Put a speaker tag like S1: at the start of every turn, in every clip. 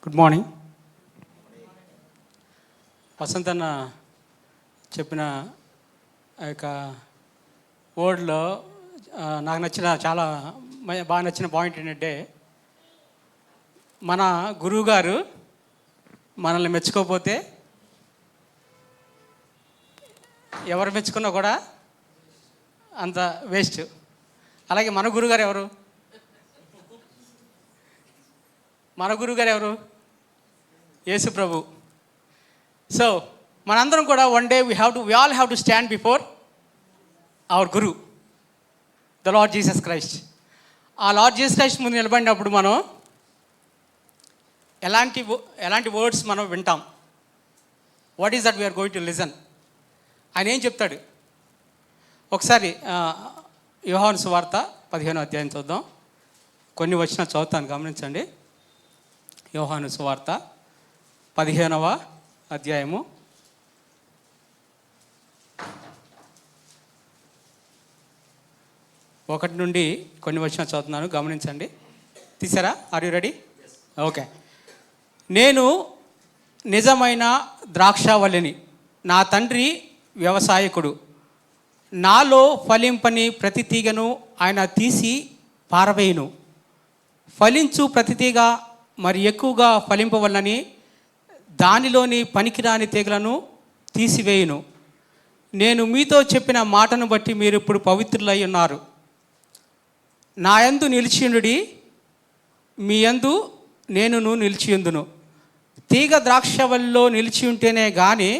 S1: Good morning. Vasant అన్న చెప్పిన ఆ యొక్క వర్డ్లో నాకు నచ్చిన చాలా బాగా నచ్చిన పాయింట్ ఏంటంటే, మన గురువు గారు మనల్ని మెచ్చుకోకపోతే ఎవరు మెచ్చుకున్నా కూడా అంత వేస్ట్. అలాగే మన గురువుగారు ఎవరు? మన గురువుగారు ఎవరు? యేసు ప్రభు. సో మనందరం కూడా one day we all have to stand before our guru, the Lord Jesus Christ. ఆ లార్డ్ జీసస్ క్రైస్ట్ ముందు నిలబడినప్పుడు మనం ఎలాంటి వర్డ్స్ మనం వింటాం? What is that we are going to listen? ఆయన ఏం చెప్తాడు? ఒకసారి యోహాను సువార్త 15వ అధ్యాయం చూద్దాం. కొన్ని వచ్చిన చదువుతాను, గమనించండి. యోహాను సువార్త 15వ అధ్యాయము 1 నుండి కొన్ని వచ్చిన చదువుతున్నాను, గమనించండి. తీసారా? Are you ready? ఓకే. నేను నిజమైన ద్రాక్షావల్లిని, నా తండ్రి వ్యవసాయకుడు. నాలో ఫలింపని ప్రతి తీగను ఆయన తీసి పారవేయును. ఫలించు ప్రతి తీగ మరి ఎక్కువగా ఫలింపవలనని దానిలోని పనికిరాని తీగలను తీసివేయును. నేను మీతో చెప్పిన మాటను బట్టి మీరు ఇప్పుడు పవిత్రులై ఉన్నారు. నా యందు నిలిచియుండుడి, మీ యందు నేనును నిలిచియుందును. తీగ ద్రాక్షవల్లిలో నిలిచి ఉంటేనే కానీ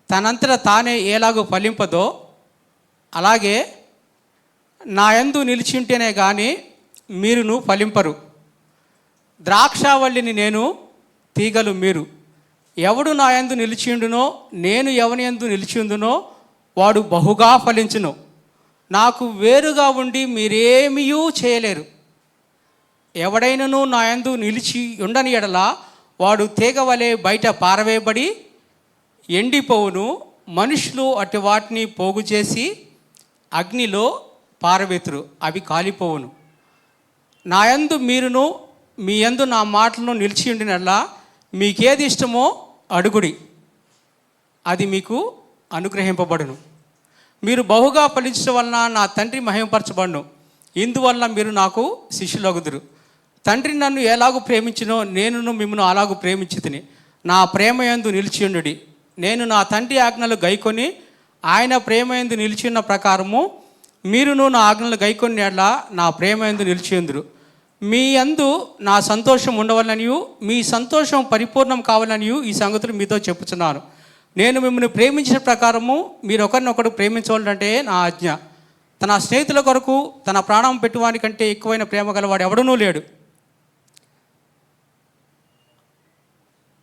S1: తనంతట తానే ఎలాగో ఫలింపదో, అలాగే నా యందు నిలిచి ఉంటేనే కానీ మీరును ఫలింపరు. ద్రాక్షావల్లిని నేను, తీగలు మీరు. ఎవడు నా యందు నిలిచియుండునో, నేను ఎవని యందు నిలిచియుందునో వాడు బహుగా ఫలించును. నాకు వేరుగా ఉండి మీరేమీయూ చేయలేరు. ఎవడైనను నా యందు నిలిచి ఉండని ఎడల వాడు తీగ వలె బయట పారవేయబడి ఎండిపోవును. మనుషులు అటు వాటిని పోగు చేసి అగ్నిలో పారవేతురు, అవి కాలిపోవును. నా యందు మీరును, మీ యందు నా మాటలను నిలిచి ఉండినట్లా మీకేది ఇష్టమో అడుగుడి, అది మీకు అనుగ్రహింపబడును. మీరు బహుగా ఫలించడం వలన నా తండ్రి మహిమపరచబడును. ఇందువల్ల మీరు నాకు శిష్యులగుదురు. తండ్రి నన్ను ఎలాగూ ప్రేమించినో నేనును మిమ్మల్ని అలాగూ ప్రేమించితిని. నా ప్రేమ యందు నిలిచియుండుడి. నేను నా తండ్రి ఆజ్ఞలు గైకొని ఆయన ప్రేమ యందు నిలిచియున్న ప్రకారము మీరును నా ఆజ్ఞలు గైకొని ఎడల నా ప్రేమ యందు నిలిచియుందురు. మీ యందు నా సంతోషం ఉండవాలనియు మీ సంతోషం పరిపూర్ణం కావాలనియు ఈ సంగతులు మీతో చెప్పుచున్నాను. నేను మిమ్మల్ని ప్రేమించిన ప్రకారము మీరు ఒకరినొకరు ప్రేమించవాలంటే నా ఆజ్ఞ. తన స్నేహితుల కొరకు తన ప్రాణం పెట్టువాని కంటే ఎక్కువైన ప్రేమ గలవాడు ఎవడనూ లేడు.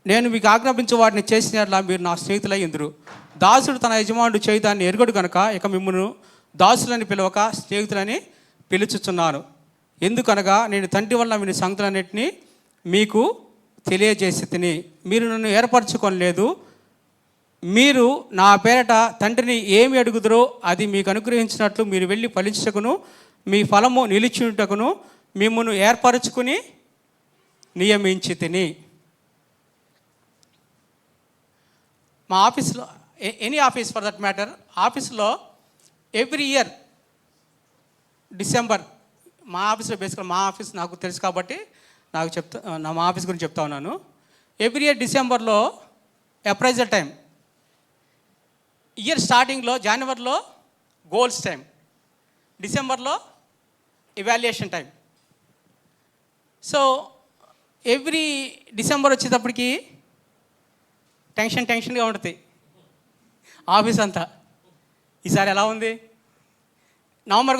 S1: నేను మీకు ఆజ్ఞాపించే వాటిని చేసినట్లా మీరు నా స్నేహితులై ఇందురు. దాసుడు తన యజమానుడు చేయదాన్ని ఎరుగడు కనుక ఇక మిమ్మల్ని దాసులని పిలవక స్నేహితులని పిలుచుచున్నాను. ఎందుకనగా నేను తండ్రి వల్ల మీ సంగతులన్నింటినీ మీకు తెలియజేసి తిని. మీరు నన్ను ఏర్పరచుకోలేదు. మీరు నా పేరట తండ్రిని ఏమి అడుగుదరో అది మీకు అనుగ్రహించినట్లు మీరు వెళ్ళి ఫలించుటకును మీ ఫలము నిలిచుటకును మిమ్మల్ని ఏర్పరచుకుని నియమించి తిని. మా ఆఫీస్లో, any office for that matter, ఆఫీస్లో ఎవ్రీ ఇయర్ డిసెంబర్, మా ఆఫీస్లో బేసిక్గా మా ఆఫీస్ నాకు తెలుసు కాబట్టి మా ఆఫీస్ గురించి చెప్తా ఉన్నాను. ఎవ్రీ ఇయర్ డిసెంబర్లో అప్రైజల్ టైం, ఇయర్ స్టార్టింగ్లో జనవరిలో గోల్స్ టైం, డిసెంబర్లో evaluation time. So every December వచ్చేటప్పటికి టెన్షన్గా ఉంటుంది ఆఫీస్ అంతా. ఈసారి ఎలా ఉంది? నవంబర్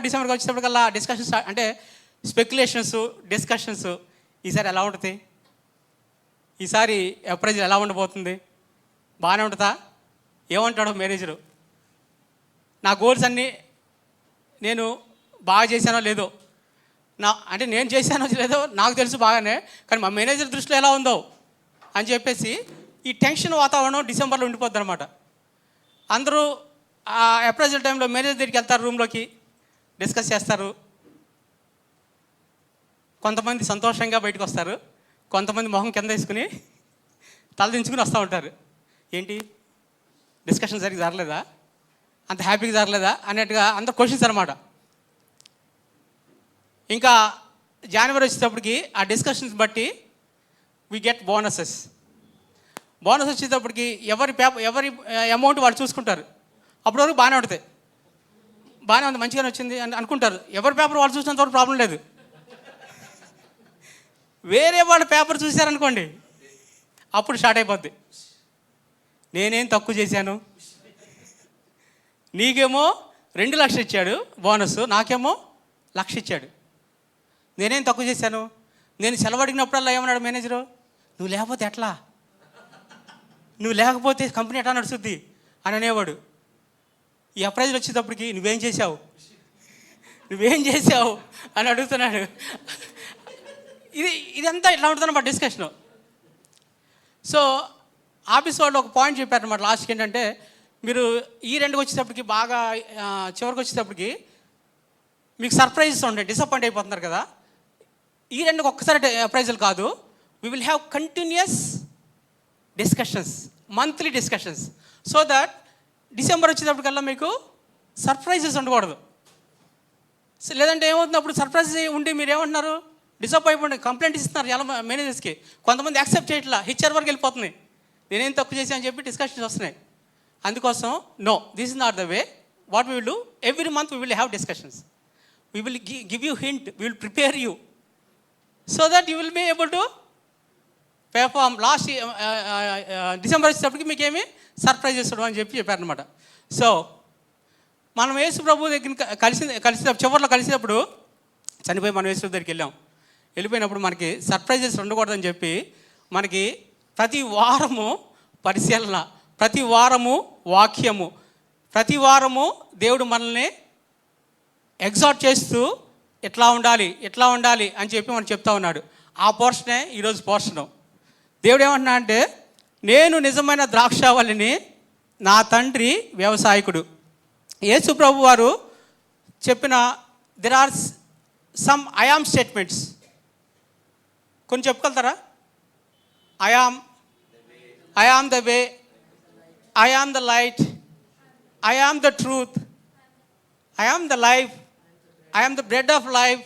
S1: డిసెంబర్కి వచ్చేటప్పటికల్లా డిస్కషన్స్, అంటే స్పెక్యులేషన్స్, డిస్కషన్స్. ఈసారి ఎలా ఉంటుంది? ఈసారి అప్రైజల్ ఎలా ఉండబోతుంది? బాగానే ఉంటుందా? ఏమంటాడు మేనేజరు? నా గోల్స్ అన్నీ నేను బాగా చేశానో లేదో, అంటే నేను చేశానో లేదో నాకు తెలుసు బాగానే, కానీ మా మేనేజర్ దృష్టిలో ఎలా ఉందో అని చెప్పేసి ఈ టెన్షన్ వాతావరణం డిసెంబర్లో ఉండిపోద్ది అనమాట. అందరూ ఆ అప్రైజల్ టైంలో మేనేజర్ దగ్గరికి వెళ్తారు, రూమ్లోకి డిస్కస్ చేస్తారు. కొంతమంది సంతోషంగా బయటకు వస్తారు, కొంతమంది మొహం కింద వేసుకుని తలదించుకుని వస్తూ ఉంటారు. ఏంటి డిస్కషన్ సరిగ్గా జరగలేదా, అంత హ్యాపీగా జరగలేదా అన్నట్టుగా అందరు క్వశ్చన్స్ అనమాట. ఇంకా జనవరి వచ్చేటప్పటికి ఆ డిస్కషన్స్ బట్టి వి గెట్ బోనసెస్. బోనస్ వచ్చేటప్పటికి ఎవరి అమౌంట్ వాళ్ళు చూసుకుంటారు. అప్పటి వరకు బాగానే ఉంటుంది, బాగానే ఉంది, మంచిగానే వచ్చింది అని అనుకుంటారు. ఎవరి పేపర్ వాళ్ళు చూసినంత వరకు ప్రాబ్లం లేదు. వేరే వాళ్ళ పేపర్ చూశారనుకోండి, అప్పుడు స్టార్ట్ అయిపోద్ది. నేనేం తక్కువ చేశాను, నీకేమో 2 లక్షలు ఇచ్చాడు బోనస్, నాకేమో 1,00,000 ఇచ్చాడు. నేనేం తక్కువ చేశాను, నేను సెలవు అడిగినప్పుడల్లా ఏమన్నాడు మేనేజరు, నువ్వు లేకపోతే ఎట్లా, నువ్వు లేకపోతే కంపెనీ ఎట్లా నడుస్తుంది అని అనేవాడు. ఈ అప్రైజల్ వచ్చేటప్పటికి నువ్వేం చేశావు అని అడుగుతున్నాడు. ఇదంతా ఇట్లా ఉంటుందన్నమాట డిస్కషను. సో ఆఫీస్ వాళ్ళు ఒక పాయింట్ చెప్పారనమాట లాస్ట్కి, ఏంటంటే మీరు ఈ 2కి వచ్చేటప్పటికి బాగా చివరికి వచ్చేటప్పటికి మీకు సర్ప్రైజెస్ ఉంటాయి, డిసప్పాయింట్ అయిపోతున్నారు కదా. ఈ 2కి ఒక్కసారి అప్రైజల్ కాదు, we will have continuous discussions, monthly discussions, so that December వచ్చేటప్పటికల్లా మీకు సర్ప్రైజెస్ ఉండకూడదు. లేదంటే ఏమవుతుంది, అప్పుడు సర్ప్రైజ్ ఉండి మీరు ఏమంటున్నారు, డిసప్పాయింట్ కంప్లైంట్ ఇస్తున్నారు చాలా మేనేజర్స్కి. కొంతమంది యాక్సెప్ట్ చేయట్లా, హెచ్ఆర్ వరకు వెళ్ళిపోతుంది, నేనేం తప్పు చేశాను అని చెప్పి డిస్కషన్స్ వస్తున్నాయి. అందుకోసం no, this is not the way. What we will do, every month we will have discussions, we will give you hint, we will prepare you so that you will be able to perform. Last December వచ్చేటప్పటికి మీకేమి surprises అని చెప్పారనమాట. So మనం యేసు ప్రభు దగ్గర చివరిలో కలిసినప్పుడు చనిపోయి మనం యేసు దగ్గరికి వెళ్ళిపోయినప్పుడు మనకి సర్ప్రైజెస్ ఉండకూడదని చెప్పి మనకి ప్రతి వారము పరిశీలన, ప్రతి వారము వాక్యము, ప్రతి వారము దేవుడు మనల్ని ఎగ్జార్ట్ చేస్తూ ఎట్లా ఉండాలి అని చెప్పి మనం చెప్తా ఉన్నాడు. ఆ పోర్షనే ఈరోజు పోర్షను. దేవుడు ఏమంటున్నా అంటే, నేను నిజమైన ద్రాక్షావళిని, నా తండ్రి వ్యవసాయకుడు. యేసు ప్రభు వారు చెప్పిన there are some I am statements, కొన్ని చెప్పగలుగుతారా? I am the way, I am the light, I am the truth, I am the life, I am the bread of life.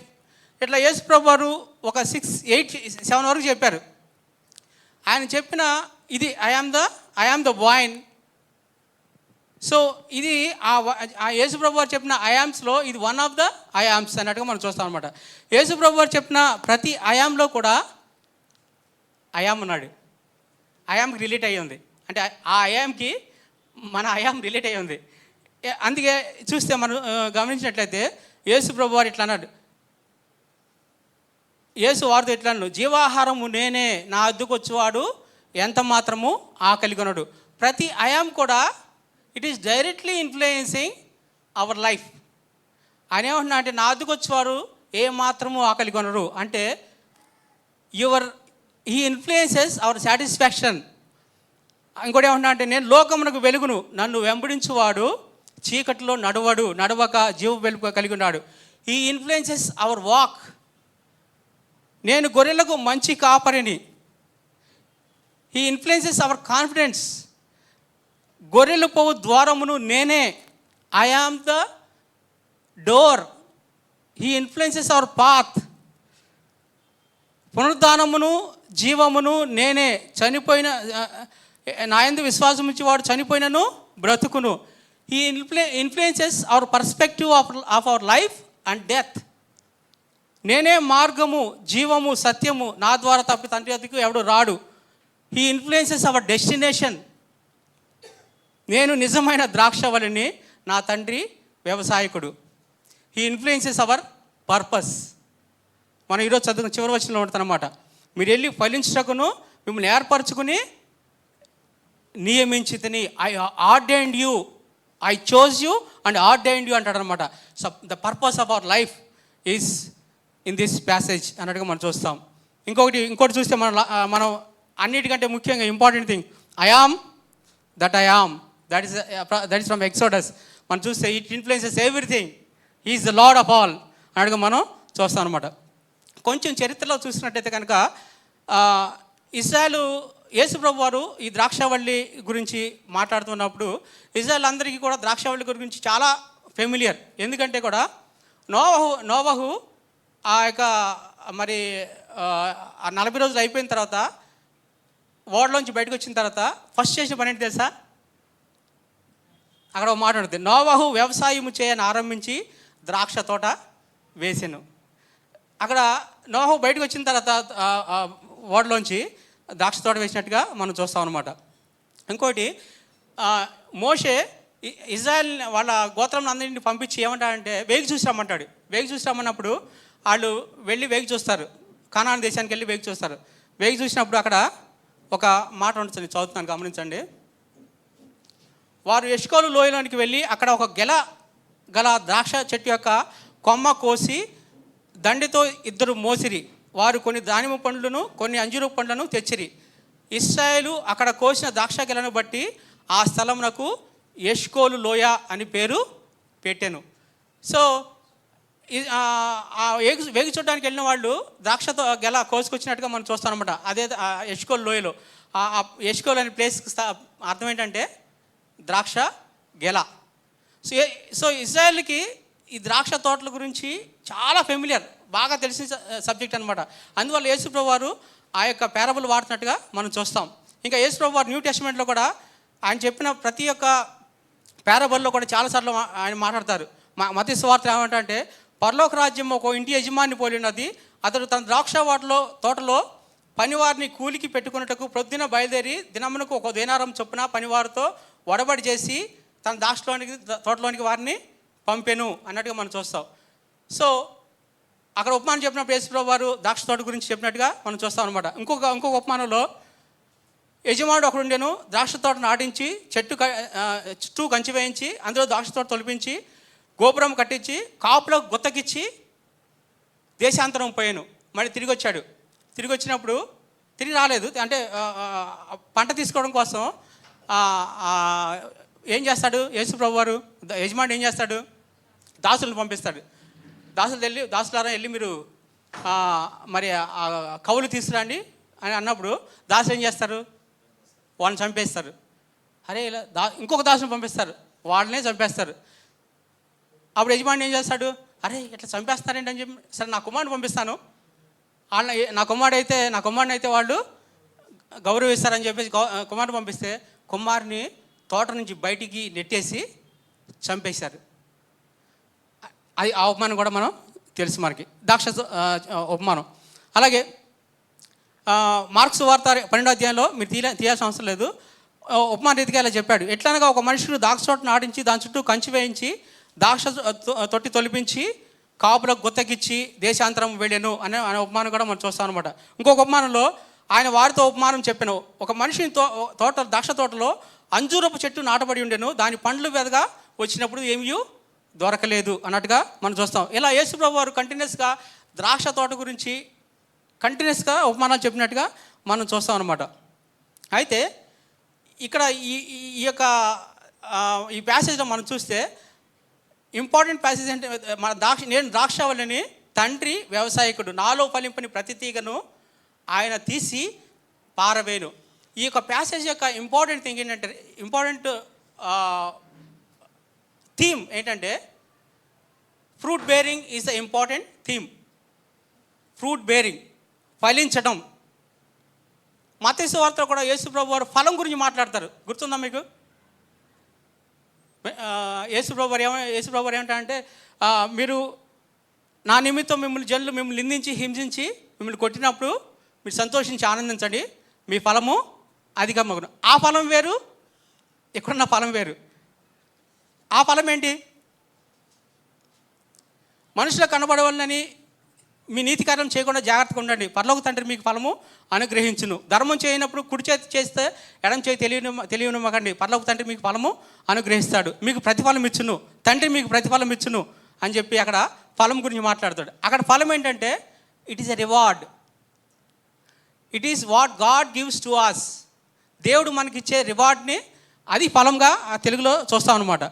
S1: ఇట్లా యేసు ప్రభు వారు ఒక 6, 8, 7 వరకు చెప్పారు. ఆయన చెప్పిన ఇది I am the vine. So ఇది ఆ యేసు ప్రభు వారు చెప్పిన ఐఆమ్స్లో ఇది వన్ ఆఫ్ ద ఐఆమ్స్ అన్నట్టుగా మనం చూస్తాం అనమాట. యేసు ప్రభు వారు చెప్పిన ప్రతి ఐఆమ్లో కూడా ఐఆమ్ ఉన్నాడు. ఐఆమ్కి రిలేట్ అయ్యి ఉంది, అంటే ఆ ఐఆమ్కి మన ఐఆమ్ రిలేట్ అయ్యి ఉంది. అందుకే చూస్తే మనం గమనించినట్లయితే యేసు ప్రభు వారు ఇట్లా అన్నాడు, యేసు వారితో ఇట్లా అన్నాడు, జీవాహారము నేనే, నా అద్దుకు వచ్చేవాడు ఎంత మాత్రము ఆకలి కొనడు. ప్రతి ఐఆమ్ కూడా it is directly influencing our life. ఆయన ఏమంటున్నా అంటే, నా అద్దుకు వచ్చేవారు ఏ మాత్రము ఆకలి కొనరు అంటే హీ ఇన్ఫ్లుయెన్సెస్ అవర్ సాటిస్ఫాక్షన్. ఇంకోటి ఏమంటున్నా అంటే, నేను లోకమునకు వెలుగును, నన్ను వెంబడించువాడు చీకటిలో నడవక జీవ వెలుగు కలిగి ఉన్నాడు. He influences our walk. నేను గొర్రెలకు మంచి కాపరిని. He influences our confidence. గొర్రెలు పోవు ద్వారమును నేనే, I am the door. He influences our path. పునరుద్ధానమును జీవమును నేనే, చనిపోయిన నా యందు విశ్వాసం ఇచ్చేవాడు చనిపోయినను బ్రతుకును. He influences our perspective of our life and death. నేనే మార్గము, జీవము, సత్యము, నా ద్వారా తప్పి తండ్రి వద్దకు ఎవడు రాడు. He influences our destination. నేను నిజమైన ద్రాక్షవల్లిని, నా తండ్రి వ్యవసాయకుడు. He influences our purpose. మనం ఈరోజు చదువుకున్న చివరి వచనంలో ఉంటుందన్నమాట, మీరు వెళ్ళి ఫలించుటకును మిమ్మల్ని ఏర్పరచుకుని నియమించితిని. I ordained you, I chose you and ordained you అంటాడు అనమాట. So the purpose of our life is in this passage అన్నట్టుగా మనం చూస్తాం. ఇంకోటి చూస్తే మనం అన్నిటికంటే ముఖ్యంగా important thing, I am that I am, that is from Exodus. మనం చూస్తే it influences everything, he is the Lord of all అన్నట్టుగా మనం చూస్తాం అనమాట. కొంచెం చరిత్రలో చూసినట్టయితే కనుక ఇజ్రాయెల్ యేసుప్రభు వారు ఈ ద్రాక్షావళి గురించి మాట్లాడుతున్నప్పుడు ఇజ్రాయెల్ అందరికీ కూడా ద్రాక్షావళి గురించి చాలా ఫెమిలియర్. ఎందుకంటే కూడా నోవహు ఆ యొక్క మరి 40 రోజులు అయిపోయిన తర్వాత ఓడలోంచి బయటకు వచ్చిన తర్వాత ఫస్ట్ చేసిన పని ఏంటి తెలుసా? అక్కడ ఒక మాట ఉంటుంది, నోవహు వ్యవసాయము చేయని ఆరంభించి ద్రాక్ష తోట వేసెను. అక్కడ నోవహు బయటకు వచ్చిన తర్వాత ఓడలోంచి ద్రాక్ష తోట వేసినట్టుగా మనం చూస్తాం అనమాట. ఇంకోటి, మోషే ఇజ్రాయెల్ వాళ్ళ గోత్రం అందరినీ పంపించి ఏమంటాడంటే వేగి చూసి రమ్మంటాడు. వేగి చూసి రమ్మన్నప్పుడు వాళ్ళు వెళ్ళి వేగి చూస్తారు, కానాను దేశానికి వెళ్ళి వేగి చూస్తారు. వేగి చూసినప్పుడు అక్కడ ఒక మాట ఉంటుంది, చదువుతున్నాను, గమనించండి. వారు ఎష్కోలు లోయలోనికి వెళ్ళి అక్కడ ఒక గల ద్రాక్ష చెట్టు యొక్క కొమ్మ కోసి దండితో 2 మోసిరి. వారు కొన్ని దానిమ్మ పండ్లను కొన్ని అంజూరు పండ్లను తెచ్చిరి. ఇశ్రాయేలు అక్కడ కోసిన ద్రాక్ష గెలను బట్టి ఆ స్థలమునకు ఎష్కోలు లోయ అని పేరు పెట్టెను. సో వేగి చూడడానికి వెళ్ళిన వాళ్ళు ద్రాక్షతో గెల కోసుకొచ్చినట్టుగా మనం చూస్తాం అనమాట. అదే ఎష్కోలు లోయలో ఎష్కోలు అనే ప్లేస్కి అర్థం ఏంటంటే ద్రాక్ష గెల. సో ఇజ్రాయెల్కి ఈ ద్రాక్ష తోటల గురించి చాలా ఫెమిలియర్, బాగా తెలిసిన సబ్జెక్ట్ అనమాట. అందువల్ల యేసుప్రభు వారు ఆ యొక్క పారబుల్ వాడుతున్నట్టుగా మనం చూస్తాం. ఇంకా యేసుప్రభు వారు న్యూ టెస్టిమెంట్లో కూడా ఆయన చెప్పిన ప్రతి ఒక్క పారబుల్లో కూడా చాలాసార్లు ఆయన మాట్లాడతారు. మత్తయి సువార్త ఏమంటే, పరలోక రాజ్యం ఒక ఇంటి యజమాని పోలి ఉన్నది. అతడు తన ద్రాక్ష తోటలో పనివారిని కూలికి పెట్టుకున్నట్టుకు ప్రొద్దున బయలుదేరి దినమునకు 1 దేనారం చొప్పున పనివారితో వడబడి చేసి తన తోటలోనికి వారిని పంపెను అన్నట్టుగా మనం చూస్తాం. సో అక్కడ ఉపమానం చెప్పినప్పుడు యేసుప్రభు వారు ద్రాక్ష తోట గురించి చెప్పినట్టుగా మనం చూస్తాం అనమాట. ఇంకొక ఉపమానంలో యజమానుడు ఒకడు ఉండెను, ద్రాక్ష తోట నాటించి చుట్టూ కంచి వేయించి అందులో ద్రాక్ష తోట తొలిపించి గోపురం కట్టించి కాపులకు గుత్తకిచ్చి దేశాంతరం పోయాను. మళ్ళీ తిరిగి వచ్చాడు. తిరిగి వచ్చినప్పుడు తిరిగి రాలేదు, అంటే పంట తీసుకోవడం కోసం ఏం చేస్తాడు యేసుప్రభు వారు? యజమానుడు ఏం చేస్తాడు? దాసులను పంపిస్తాడు. దాసులారా వెళ్ళి మీరు మరి కవులు తీసుకురండి అని అన్నప్పుడు దాసులు ఏం చేస్తారు? వాళ్ళని చంపేస్తారు. అరే ఇలా ఇంకొక దాసుని పంపిస్తారు, వాళ్ళనే చంపేస్తారు. అప్పుడు యజమాని ఏం చేస్తాడు? అరే ఇట్లా చంపేస్తారేంటి అని చెప్పి, సరే నా కుమారుని పంపిస్తాను, నా కుమారుని అయితే వాళ్ళు గౌరవిస్తారని చెప్పేసి కుమారుని పంపిస్తే కుమారుని తోట నుంచి బయటికి నెట్టేసి చంపేశారు. అది ఆ ఉపమానం కూడా మనం తెలుసు మనకి, ద్రాక్ష ఉపమానం. అలాగే మార్క్స్ వార్త 12వ అధ్యాయంలో మీరు తీయాల్సిన అవసరం లేదు, ఉపమాన రీతిగా ఇలా చెప్పాడు. ఎట్లనగా ఒక మనుషుడు ద్రాక్ష తోట నాటించి దాని చుట్టూ కంచి వేయించి ద్రాక్ష తొట్టి తొలిపించి కాపులకు గుత్తకిచ్చి దేశాంతరం వెళ్ళాను అనే ఉపమానం కూడా మనం చూస్తాం అనమాట. ఇంకొక ఉపమానంలో ఆయన వారితో ఉపమానం చెప్పాను, ఒక మనిషిని ద్రాక్ష తోటలో అంజూరపు చెట్టు నాటబడి ఉండెను, దాని పండ్లు వెదగా వచ్చినప్పుడు ఏమీ దొరకలేదు అన్నట్టుగా మనం చూస్తాం. ఇలా యేసుప్రభు వారు కంటిన్యూస్గా ద్రాక్ష తోట గురించి కంటిన్యూస్గా ఉపమానాలు చెప్పినట్టుగా మనం చూస్తాం అనమాట. అయితే ఇక్కడ ఈ యొక్క ఈ ప్యాసేజ్లో మనం చూస్తే ఇంపార్టెంట్ ప్యాసేజ్ అంటే నేను ద్రాక్షావళిని తండ్రి వ్యవసాయకుడు, నాలో ఫలింపని ప్రతి తీగను ఆయన తీసి పారవేను. ఈ యొక్క ప్యాసేజ్ యొక్క ఇంపార్టెంట్ థింగ్ ఏంటంటే, ఇంపార్టెంట్ థీమ్ ఏంటంటే fruit bearing is the important theme. Fruit bearing, ఫలించడం. మత్తయి సువార్తలో కూడా యేసుప్రభు వారు ఫలం గురించి మాట్లాడతారు, గుర్తుందా మీకు? యేసుప్రభు వారు ఏమంటారంటే, మీరు నా నిమిత్తం మిమ్మల్ని నిందించి హింసించి మిమ్మల్ని కొట్టినప్పుడు మీరు సంతోషించి ఆనందించండి, మీ ఫలము అధికమగును. ఆ ఫలం వేరు, ఇక్కడున్న ఫలం వేరు. ఆ ఫలం ఏంటి? మనుషులకు కనబడవాలని మీ నీతి కార్యం చేయకుండా జాగ్రత్తగా ఉండండి, పరలోక తండ్రి మీకు ఫలము అనుగ్రహించును. ధర్మం చేయనప్పుడు కుడి చేతి చేస్తే ఎడం చేయి తెలియనివ్వకండి, పరలోక తండ్రి మీకు ఫలము అనుగ్రహిస్తాడు, మీకు ప్రతిఫలం ఇచ్చును, తండ్రి మీకు ప్రతిఫలం ఇచ్చును అని చెప్పి అక్కడ ఫలం గురించి మాట్లాడతాడు. అక్కడ ఫలం ఏంటంటే it is a reward, it is what God gives to us. దేవుడు మనకిచ్చే రివార్డ్ని అది ఫలంగా తెలుగులో చూస్తాం అనమాట.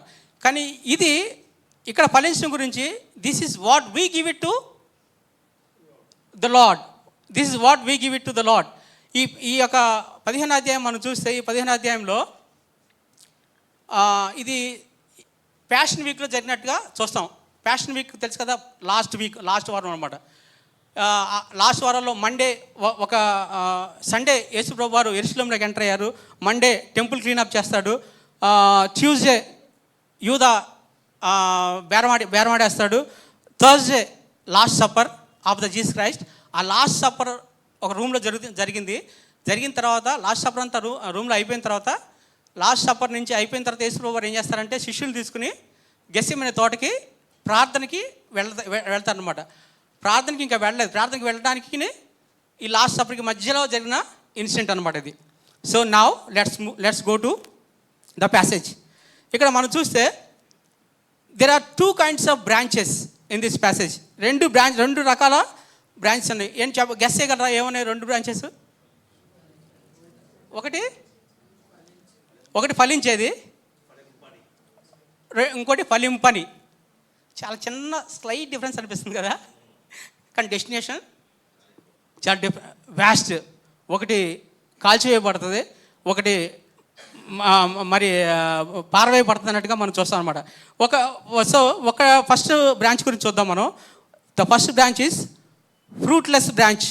S1: కానీ ఇది ఇక్కడ ఫలించడం గురించి this is what we give it to the Lord. This is what we give it to the Lord. ఈ యొక్క 15వ అధ్యాయం మనం చూస్తే, ఈ 15వ అధ్యాయంలో ఇది ప్యాషన్ వీక్లో జరిగినట్టుగా చూస్తాం. ప్యాషన్ వీక్ తెలుసు కదా, లాస్ట్ వారం అనమాట. లాస్ట్ వారంలో మండే ఒక సండే యేసు ప్రభు వారు యెరూషలేములోకి ఎంటర్ అయ్యారు. మండే టెంపుల్ క్లీనప్ చేస్తాడు. ట్యూస్డే యూదా బేరమాడేస్తాడు. Thursday last supper of the Jesus Christ. ఆ లాస్ట్ సప్పర్ ఒక రూమ్లో జరిగిన తర్వాత లాస్ట్ సప్పర్ అంతా రూమ్లో అయిపోయిన తర్వాత, లాస్ట్ సప్పర్ నుంచి అయిపోయిన తర్వాత యేసు ప్రభు వారు ఏం చేస్తారంటే శిష్యులు తీసుకుని గెత్సేమనే తోటకి ప్రార్థనకి వెళ్తారనమాట. ప్రార్థనకి ఇంకా వెళ్ళలేదు. ప్రార్థనకి వెళ్ళడానికి ఈ లాస్ట్ సప్పర్కి మధ్యలో జరిగిన ఇన్సిడెంట్ అనమాట ఇది. So now let's go to the passage. ఇక్కడ మనం చూస్తే there are 2 kinds of branches in this passage. 2 రకాల బ్రాంచెస్ ఉన్నాయి. ఏం గెస్ చేయగలరా ఏమన్నాయి 2 బ్రాంచెస్? ఒకటి ఫలించేది, ఇంకోటి ఫలింపని. చాలా చిన్న స్లైట్ డిఫరెన్స్ అనిపిస్తుంది కదా, కానీ డెస్టినేషన్ చాలా వ్యాస్ట్. ఒకటి కాల్చివేయబడుతుంది, ఒకటి మరి పారవేయబడుతుంది అన్నట్టుగా మనం చూస్తాం అనమాట. ఒక ఫస్ట్ బ్రాంచ్ గురించి చూద్దాం మనం. The first branch is fruitless branch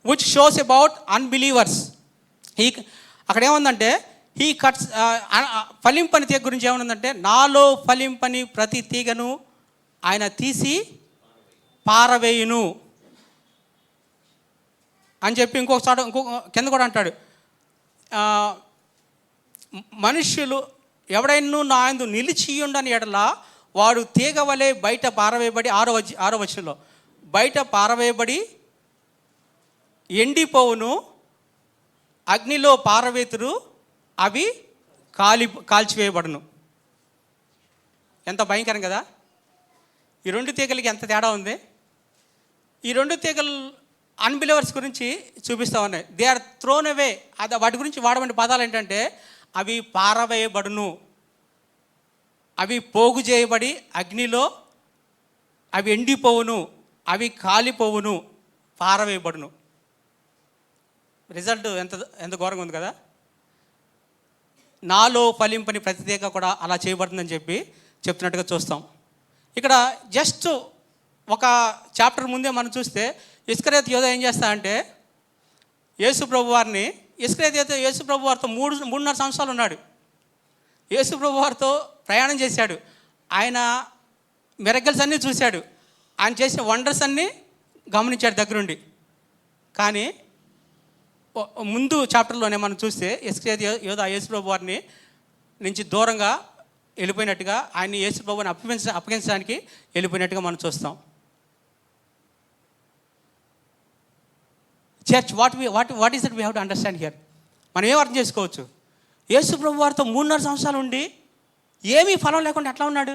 S1: which shows about unbelievers. అక్కడ ఏముందంటే హీ కట్స్ ఫలింపని తీగ గురించి ఏముందంటే, నాలో ఫలింపని ప్రతి తీగను ఆయన తీసి పారవేయును అని చెప్పి ఇంకో కింద కూడా అంటాడు. మనుష్యులు ఎవడైనా నా యందు నిలిచియుండని ఎడల వాడు తీగ వలె బయట పారవేయబడి, 6వ వచనంలో, బయట పారవేయబడి ఎండిపోవును, అగ్నిలో పారవేతురు, అవి కాల్చివేయబడును. ఎంత భయంకరం కదా! ఈ 2 తీగలకి ఎంత తేడా ఉంది. ఈ 2 తీగలు అన్బిలీవర్స్ గురించి చూపిస్తూ ఉన్నాయి. They are thrown away. వాటి గురించి వాడబడిన పదాలు ఏంటంటే, అవి పారవేయబడును, అవి పోగు చేయబడి అగ్నిలో అవి ఎండిపోవును, అవి కాలిపోవును, పారవేయబడును. రిజల్ట్ ఎంత ఘోరంగా ఉంది కదా. నాలో ఫలింపని ప్రతి తీగ కూడా అలా చేయబడుతుందని చెప్తున్నట్టుగా చూస్తాం. ఇక్కడ జస్ట్ ఒక చాప్టర్ ముందే మనం చూస్తే ఇస్కరియోతు యోధా ఏం చేస్తాడంటే, యేసు ప్రభు వారిని యేసు ప్రభు వారితో 3.5 సంవత్సరాలు ఉన్నాడు. యేసు ప్రభు వారితో ప్రయాణం చేశాడు. ఆయన మిరకల్స్ అన్నీ చూశాడు. ఆయన చేసిన వండర్స్ అన్నీ గమనించాడు దగ్గరుండి. కానీ ముందు చాప్టర్లోనే మనం చూస్తే ఇస్కరియోతు యోధా యేసు ప్రభు వారిని నుంచి దూరంగా వెళ్ళిపోయినట్టుగా, ఆయన్ని యేసు ప్రభువుని అప్పగించడానికి వెళ్ళిపోయినట్టుగా మనం చూస్తాం. Church what is that we have to understand here. మనం ఏం అర్థం చేసుకోవచ్చు? యేసు ప్రభు వారితో 3.5 సంవత్సరాలు ఉండి ఏమీ ఫలం లేకుండా ఎట్లా ఉన్నాడు?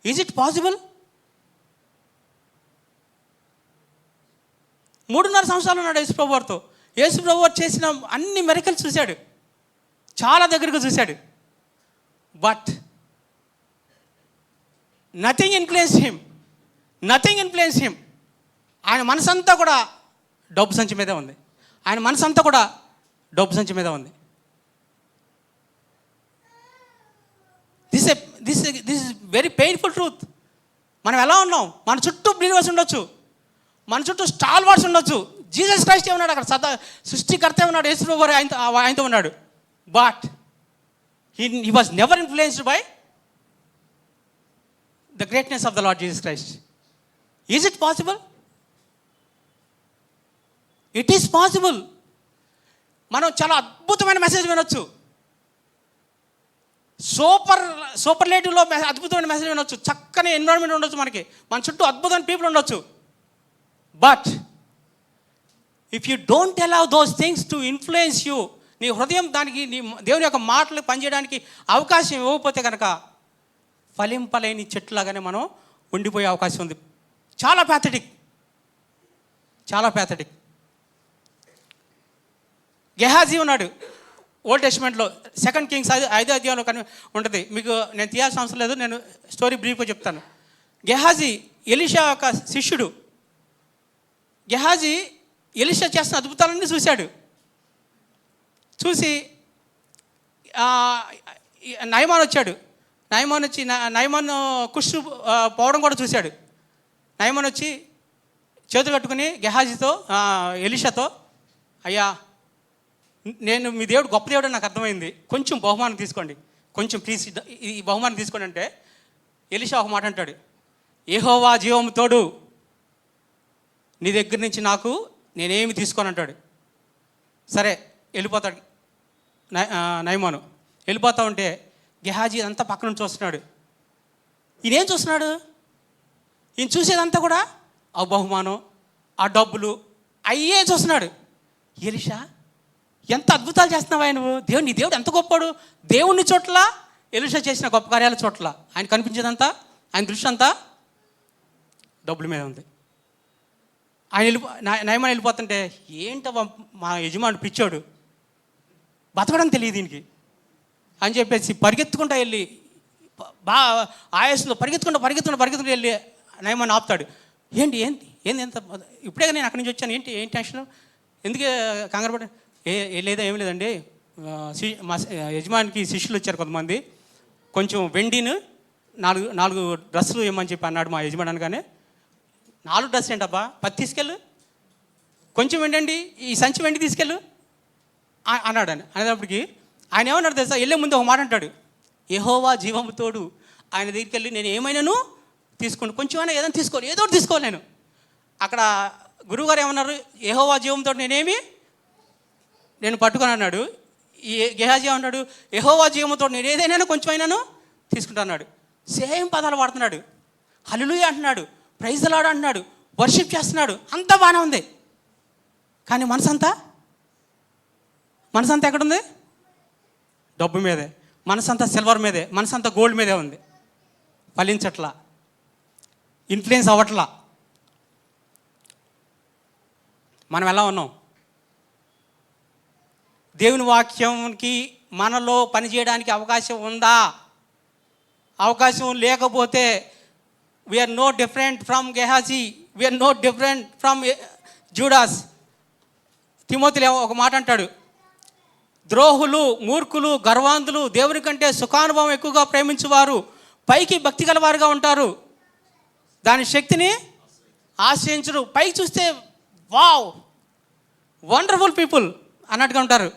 S1: Is it possible? 3.5 సంవత్సరాలు ఉన్నాడు యేసు ప్రభు వారితో. యేసు ప్రభు వారు చేసిన అన్ని మిరకల్స్ చూశాడు, చాలా దగ్గరగా చూశాడు. But nothing influence him. ఆయన మనసంతా కూడా డబ్బు సంచి మీదే ఉంది. This is very painful truth. మనం ఎలా ఉన్నాం? మన చుట్టూ బిలీవర్స్ ఉండొచ్చు, మన చుట్టూ స్టాల్ వార్స్ ఉండొచ్చు. జీసస్ క్రైస్ట్ ఉన్నాడు అక్కడ, సృష్టికర్త ఉన్నాడు, యేసు ప్రభువు ఆయనతో ఉన్నాడు. But he was never influenced by the greatness of the Lord Jesus Christ. Is it possible? It is possible. మనం చాలా అద్భుతమైన మెసేజ్ వినొచ్చు, సూపర్లేటివ్లో అద్భుతమైన మెసేజ్ వినొచ్చు, చక్కని ఎన్విరాన్మెంట్ ఉండొచ్చు, మన చుట్టూ అద్భుతమైన పీపుల్ ఉండొచ్చు. But if you don't allow those things to influence you, నీ హృదయం దానికి నీ దేవుని యొక్క మాటలు పనిచేయడానికి అవకాశం ఇవ్వకపోతే కనుక ఫలింపలేని చెట్టులాగానే మనం ఉండిపోయే అవకాశం ఉంది. చాలా ప్యాథటిక్. గెహాజీ ఉన్నాడు ఓల్డ్ టెస్టమెంట్లో, 2 Kings 5వ అధ్యాయంలో ఉంటుంది. మీకు నేను తీయాల్సిన అవసరం లేదు, నేను స్టోరీ బ్రీఫ్గా చెప్తాను. గెహాజీ ఎలీషా యొక్క శిష్యుడు. గెహాజీ ఎలీషా చేస్తున్న అద్భుతాలన్నీ చూశాడు. చూసి నయమాన్ వచ్చాడు. నయమాన్ కుష్టు పోవడం కూడా చూశాడు. నయమాన్ వచ్చి చేతులు కట్టుకుని గెహాజీతో ఎలీషాతో, అయ్యా నేను మీ దేవుడు గొప్ప దేవుడు నాకు అర్థమైంది, కొంచెం బహుమానం తీసుకోండి, కొంచెం ప్లీజ్ ఈ బహుమానం తీసుకోండి అంటే ఎలీషా ఒక మాట అంటాడు, యెహోవా జీవము తోడు, నీ దగ్గర నుంచి నాకు నేనేమి తీసుకోను అంటాడు. సరే వెళ్ళిపోతాడు నయమాను. వెళ్ళిపోతా ఉంటే గెహాజీ అంతా పక్క నుంచి చూస్తున్నాడు. ఈయనేం చూస్తున్నాడు? ఈయన చూసేదంతా కూడా ఆ బహుమానం, ఆ డబ్బులు అయ్యే చూస్తున్నాడు. ఎలీషా ఎంత అద్భుతాలు చేస్తున్నావా నువ్వు, నీ దేవుడు ఎంత గొప్పడు. దేవుని చోట్ల ఎలీషా చేసిన గొప్ప కార్యాల చోట్ల ఆయన కనిపించేదంతా, ఆయన దృష్టి అంతా డబ్బుల మీద ఉంది. ఆయన నయమాన్ వెళ్ళిపోతుంటే, ఏంటో మా యజమానుడు పిచ్చోడు, బతకడం తెలియదు దీనికి అని చెప్పేసి పరిగెత్తుకుంటా వెళ్ళి ఆయాసంలో పరిగెత్తుకుంటూ వెళ్ళి నయమాన్ ఆపుతాడు. ఏంటి ఎంత ఇప్పుడే నేను అక్కడి నుంచి వచ్చాను, ఏంటి టెన్షన్, ఎందుకే కంగారు పడ? ఏం లేదండి, మా యజమానికి శిష్యులు వచ్చారు కొంతమంది, కొంచెం వెండిని 4 డ్రెస్సులు ఇవ్వమని చెప్పి అన్నాడు మా యజమాని. అనగానే 4 డ్రెస్సులు ఏంటబ్బా, 10 తీసుకెళ్ళు, కొంచెం వెండండి, ఈ సంచి వెండి తీసుకెళ్ళు అన్నాడు. అనేటప్పటికి ఆయన ఏమన్నాడు తెలుసా? వెళ్ళే ముందు ఒక మాట అంటాడు, యెహోవా జీవము తోడు, ఆయన దగ్గరికి వెళ్ళి నేను ఏమైనాను తీసుకోండి, కొంచెమైనా ఏదైనా తీసుకోవాలి, ఏదో ఒకటి తీసుకోవాలి నేను. అక్కడ గురువుగారు ఏమన్నారు? యెహోవా జీవంతో నేను పట్టుకొని అన్నాడు. ఈ గెహాజీ అన్నాడు, యెహోవా జీవంతో నేను ఏదైనా కొంచెమైనాను తీసుకుంటా అన్నాడు. సేమ్ పదాలు వాడుతున్నాడు. హల్లెలూయా అంటున్నాడు, ప్రైజ్ ది లార్డ్ అంటున్నాడు, వర్షిప్ చేస్తున్నాడు, అంతా బాగానే ఉంది. కానీ మనసంతా ఎక్కడుంది? డబ్బు మీదే, మనసంతా సిల్వర్ మీదే, మనసంతా గోల్డ్ మీదే ఉంది. ఫలించట్లా, ఇన్ఫ్లుయెన్స్ అవ్వట్లా. మనం ఎలా ఉన్నాం? దేవుని వాక్యంకి మనలో పనిచేయడానికి అవకాశం ఉందా? అవకాశం లేకపోతే we are no different from Gehazi, we are no different from Judas. తిమోతిలో ఒక మాట అంటాడు, ద్రోహులు, మూర్ఖులు, గర్వాంధులు, దేవుని కంటే సుఖానుభవం ఎక్కువగా ప్రేమించువారు పైకి భక్తి గలవారుగా ఉంటారు, దాని శక్తిని ఆశ్రయించరు. పైకి చూస్తే వావ్ వండర్ఫుల్ పీపుల్ అన్నట్టుగా ఉంటారు,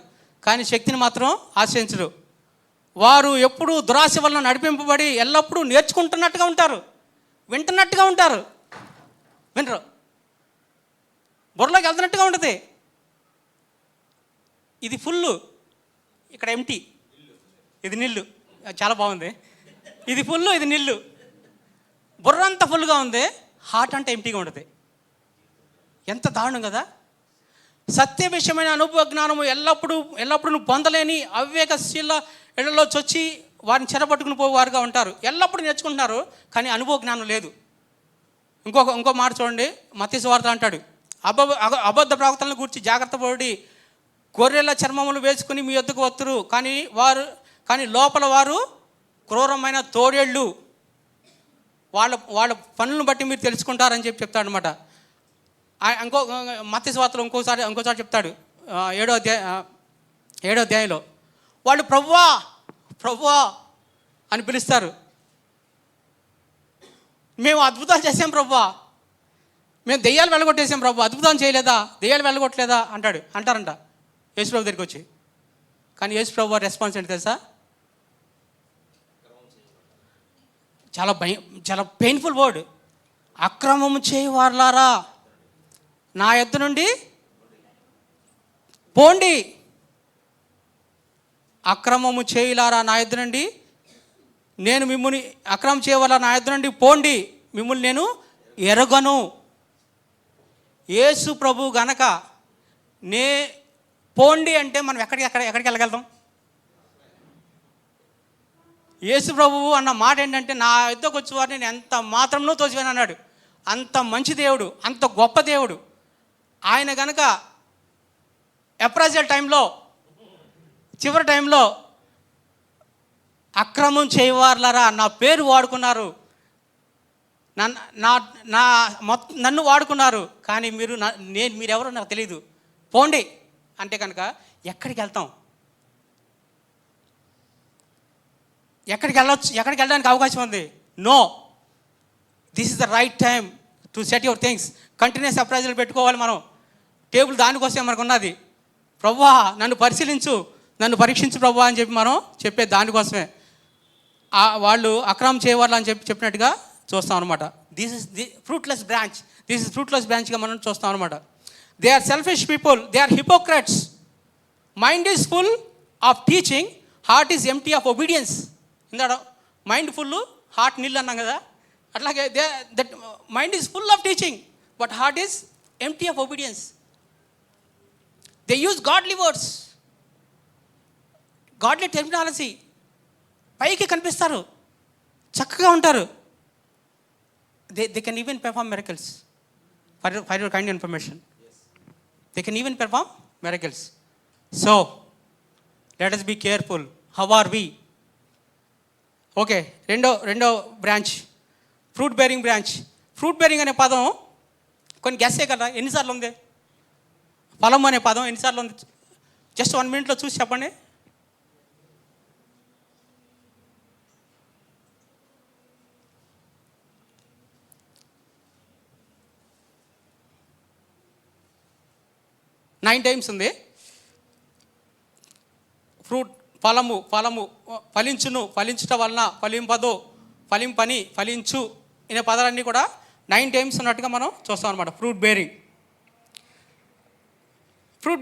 S1: కానీ శక్తిని మాత్రం ఆశ్రయించరు. వారు ఎప్పుడూ దురాశ వలన నడిపింపబడి ఎల్లప్పుడూ నేర్చుకుంటున్నట్టుగా ఉంటారు, వింటున్నట్టుగా ఉంటారు, వినరు, బుర్రలోకి వెళ్తున్నట్టుగా ఉంటుంది. ఇది ఫుల్లు, ఇక్కడ ఎంటీ, ఇది నిల్లు. చాలా బాగుంది. ఇది ఫుల్లు, ఇది నిల్లు. బుర్ర అంతా ఫుల్గా ఉంది, హార్ట్ అంతా ఎంటీగా ఉంటుంది. ఎంత దారుణం కదా! సత్య విషయమైన అనుభవ జ్ఞానము ఎల్లప్పుడూ నువ్వు పొందలేని అవివేకశీల ఇళ్లలో చొచ్చి వారిని చెరపట్టుకుని పోవారుగా ఉంటారు. ఎల్లప్పుడూ నేర్చుకుంటున్నారు, కానీ అనుభవ జ్ఞానం లేదు. ఇంకో మాట చూడండి, మత్తయి సువార్త అంటాడు, అబద్ధ ప్రవక్తలను గురించి జాగ్రత్త పడి గొర్రెల చర్మములు వేసుకుని మీ యొద్దకు వస్తురు, కానీ లోపల వారు క్రూరమైన తోడేళ్ళు, వాళ్ళ పనులను బట్టి మీరు తెలుసుకుంటారని చెప్తాడు అనమాట. మత్తయి సువార్తలో ఇంకోసారి చెప్తాడు, 7వ అధ్యాయంలో, వాళ్ళు ప్రభువా అని పిలుస్తారు. మేము అద్భుతాలు చేసాం ప్రభువా, మేము దెయ్యాలు వెళ్ళగొట్టేసాం ప్రభు, అద్భుతం చేయలేదా, దెయ్యాలు వెళ్ళగొట్టలేదా అంటారంట యేసు ప్రభు దగ్గరికి వచ్చి. కానీ యేసు ప్రభు వారి రెస్పాన్స్ ఏంటి తెలుసా? చాలా పెయిన్ఫుల్ వర్డ్, అక్రమము చేయవారులారా నా యొద్ద నుండి పోండి. అక్రమము చేయులారా నా యొద్ద నుండి, నేను మిమ్మల్ని అక్రమం చేయవాలా నా యొద్ద నుండి పోండి, మిమ్మల్ని నేను ఎరగను. యేసు ప్రభు గనక పోండి అంటే మనం ఎక్కడికి వెళ్ళగలుగుతాం? యేసు ప్రభువు అన్న మాట ఏంటంటే, నా యొద్దకు వచ్చేవారు నేను ఎంత మాత్రంలో తోచిపోయాను అన్నాడు. అంత మంచి దేవుడు, అంత గొప్ప దేవుడు. ఆయన కనుక ఎప్రాజల్ టైంలో, చివరి టైంలో అక్రమం చేయవారులారా నా పేరు వాడుకున్నారు, నన్ను వాడుకున్నారు, కానీ మీరెవరో నాకు తెలియదు, పోండి అంటే కనుక ఎక్కడికి వెళ్తాం? ఎక్కడికి వెళ్ళడానికి అవకాశం ఉంది? No, this is the right time to set your things. Continuous appraisal పెట్టుకోవాలి మనం. టేబుల్ దానికోసమే మనకు ఉన్నది. ప్రభువా నన్ను పరిశీలించు, నన్ను పరీక్షించు ప్రభువా అని చెప్పి మనం చెప్పేది దానికోసమే. వాళ్ళు అక్రమం చేయవాళ్ళు అని చెప్పినట్టుగా చూస్తాం అనమాట. దిస్ ఇస్ ది ఫ్రూట్లెస్ బ్రాంచ్గా మనం చూస్తాం అనమాట. They are selfish people, they are hypocrites. Mind is full of teaching, heart is empty of obedience. ఇందాడ మైండ్ ఫుల్, హార్ట్ నీళ్ళు అన్నాం కదా, అట్లాగే that mind is full of teaching but heart is empty of obedience. They use godly words, godly terminology. పైకి కనిపిస్తారు, చక్కగా ఉంటారు. They can even perform miracles. For your kind information, they can even perform miracles. So let us be careful. How are we? Okay, రెండో branch, fruit bearing branch. Fruit bearing అనే పదం కొన్ని guess కదా ఎన్నిసార్లు ఉంది? ఫలం అనే పదం ఎన్నిసార్లు ఉంది? జస్ట్ 1 minute చూసి చెప్పండి. నైన్ టైమ్స్ ఉంది. ఫ్రూట్, ఫలము, ఫలించును, ఫలించుట వలన, ఫలింపదు, ఫలింపని, ఫలించు అనే పదాలన్నీ కూడా 9 times ఉన్నట్టుగా మనం చూస్తాం అనమాట. ఫ్రూట్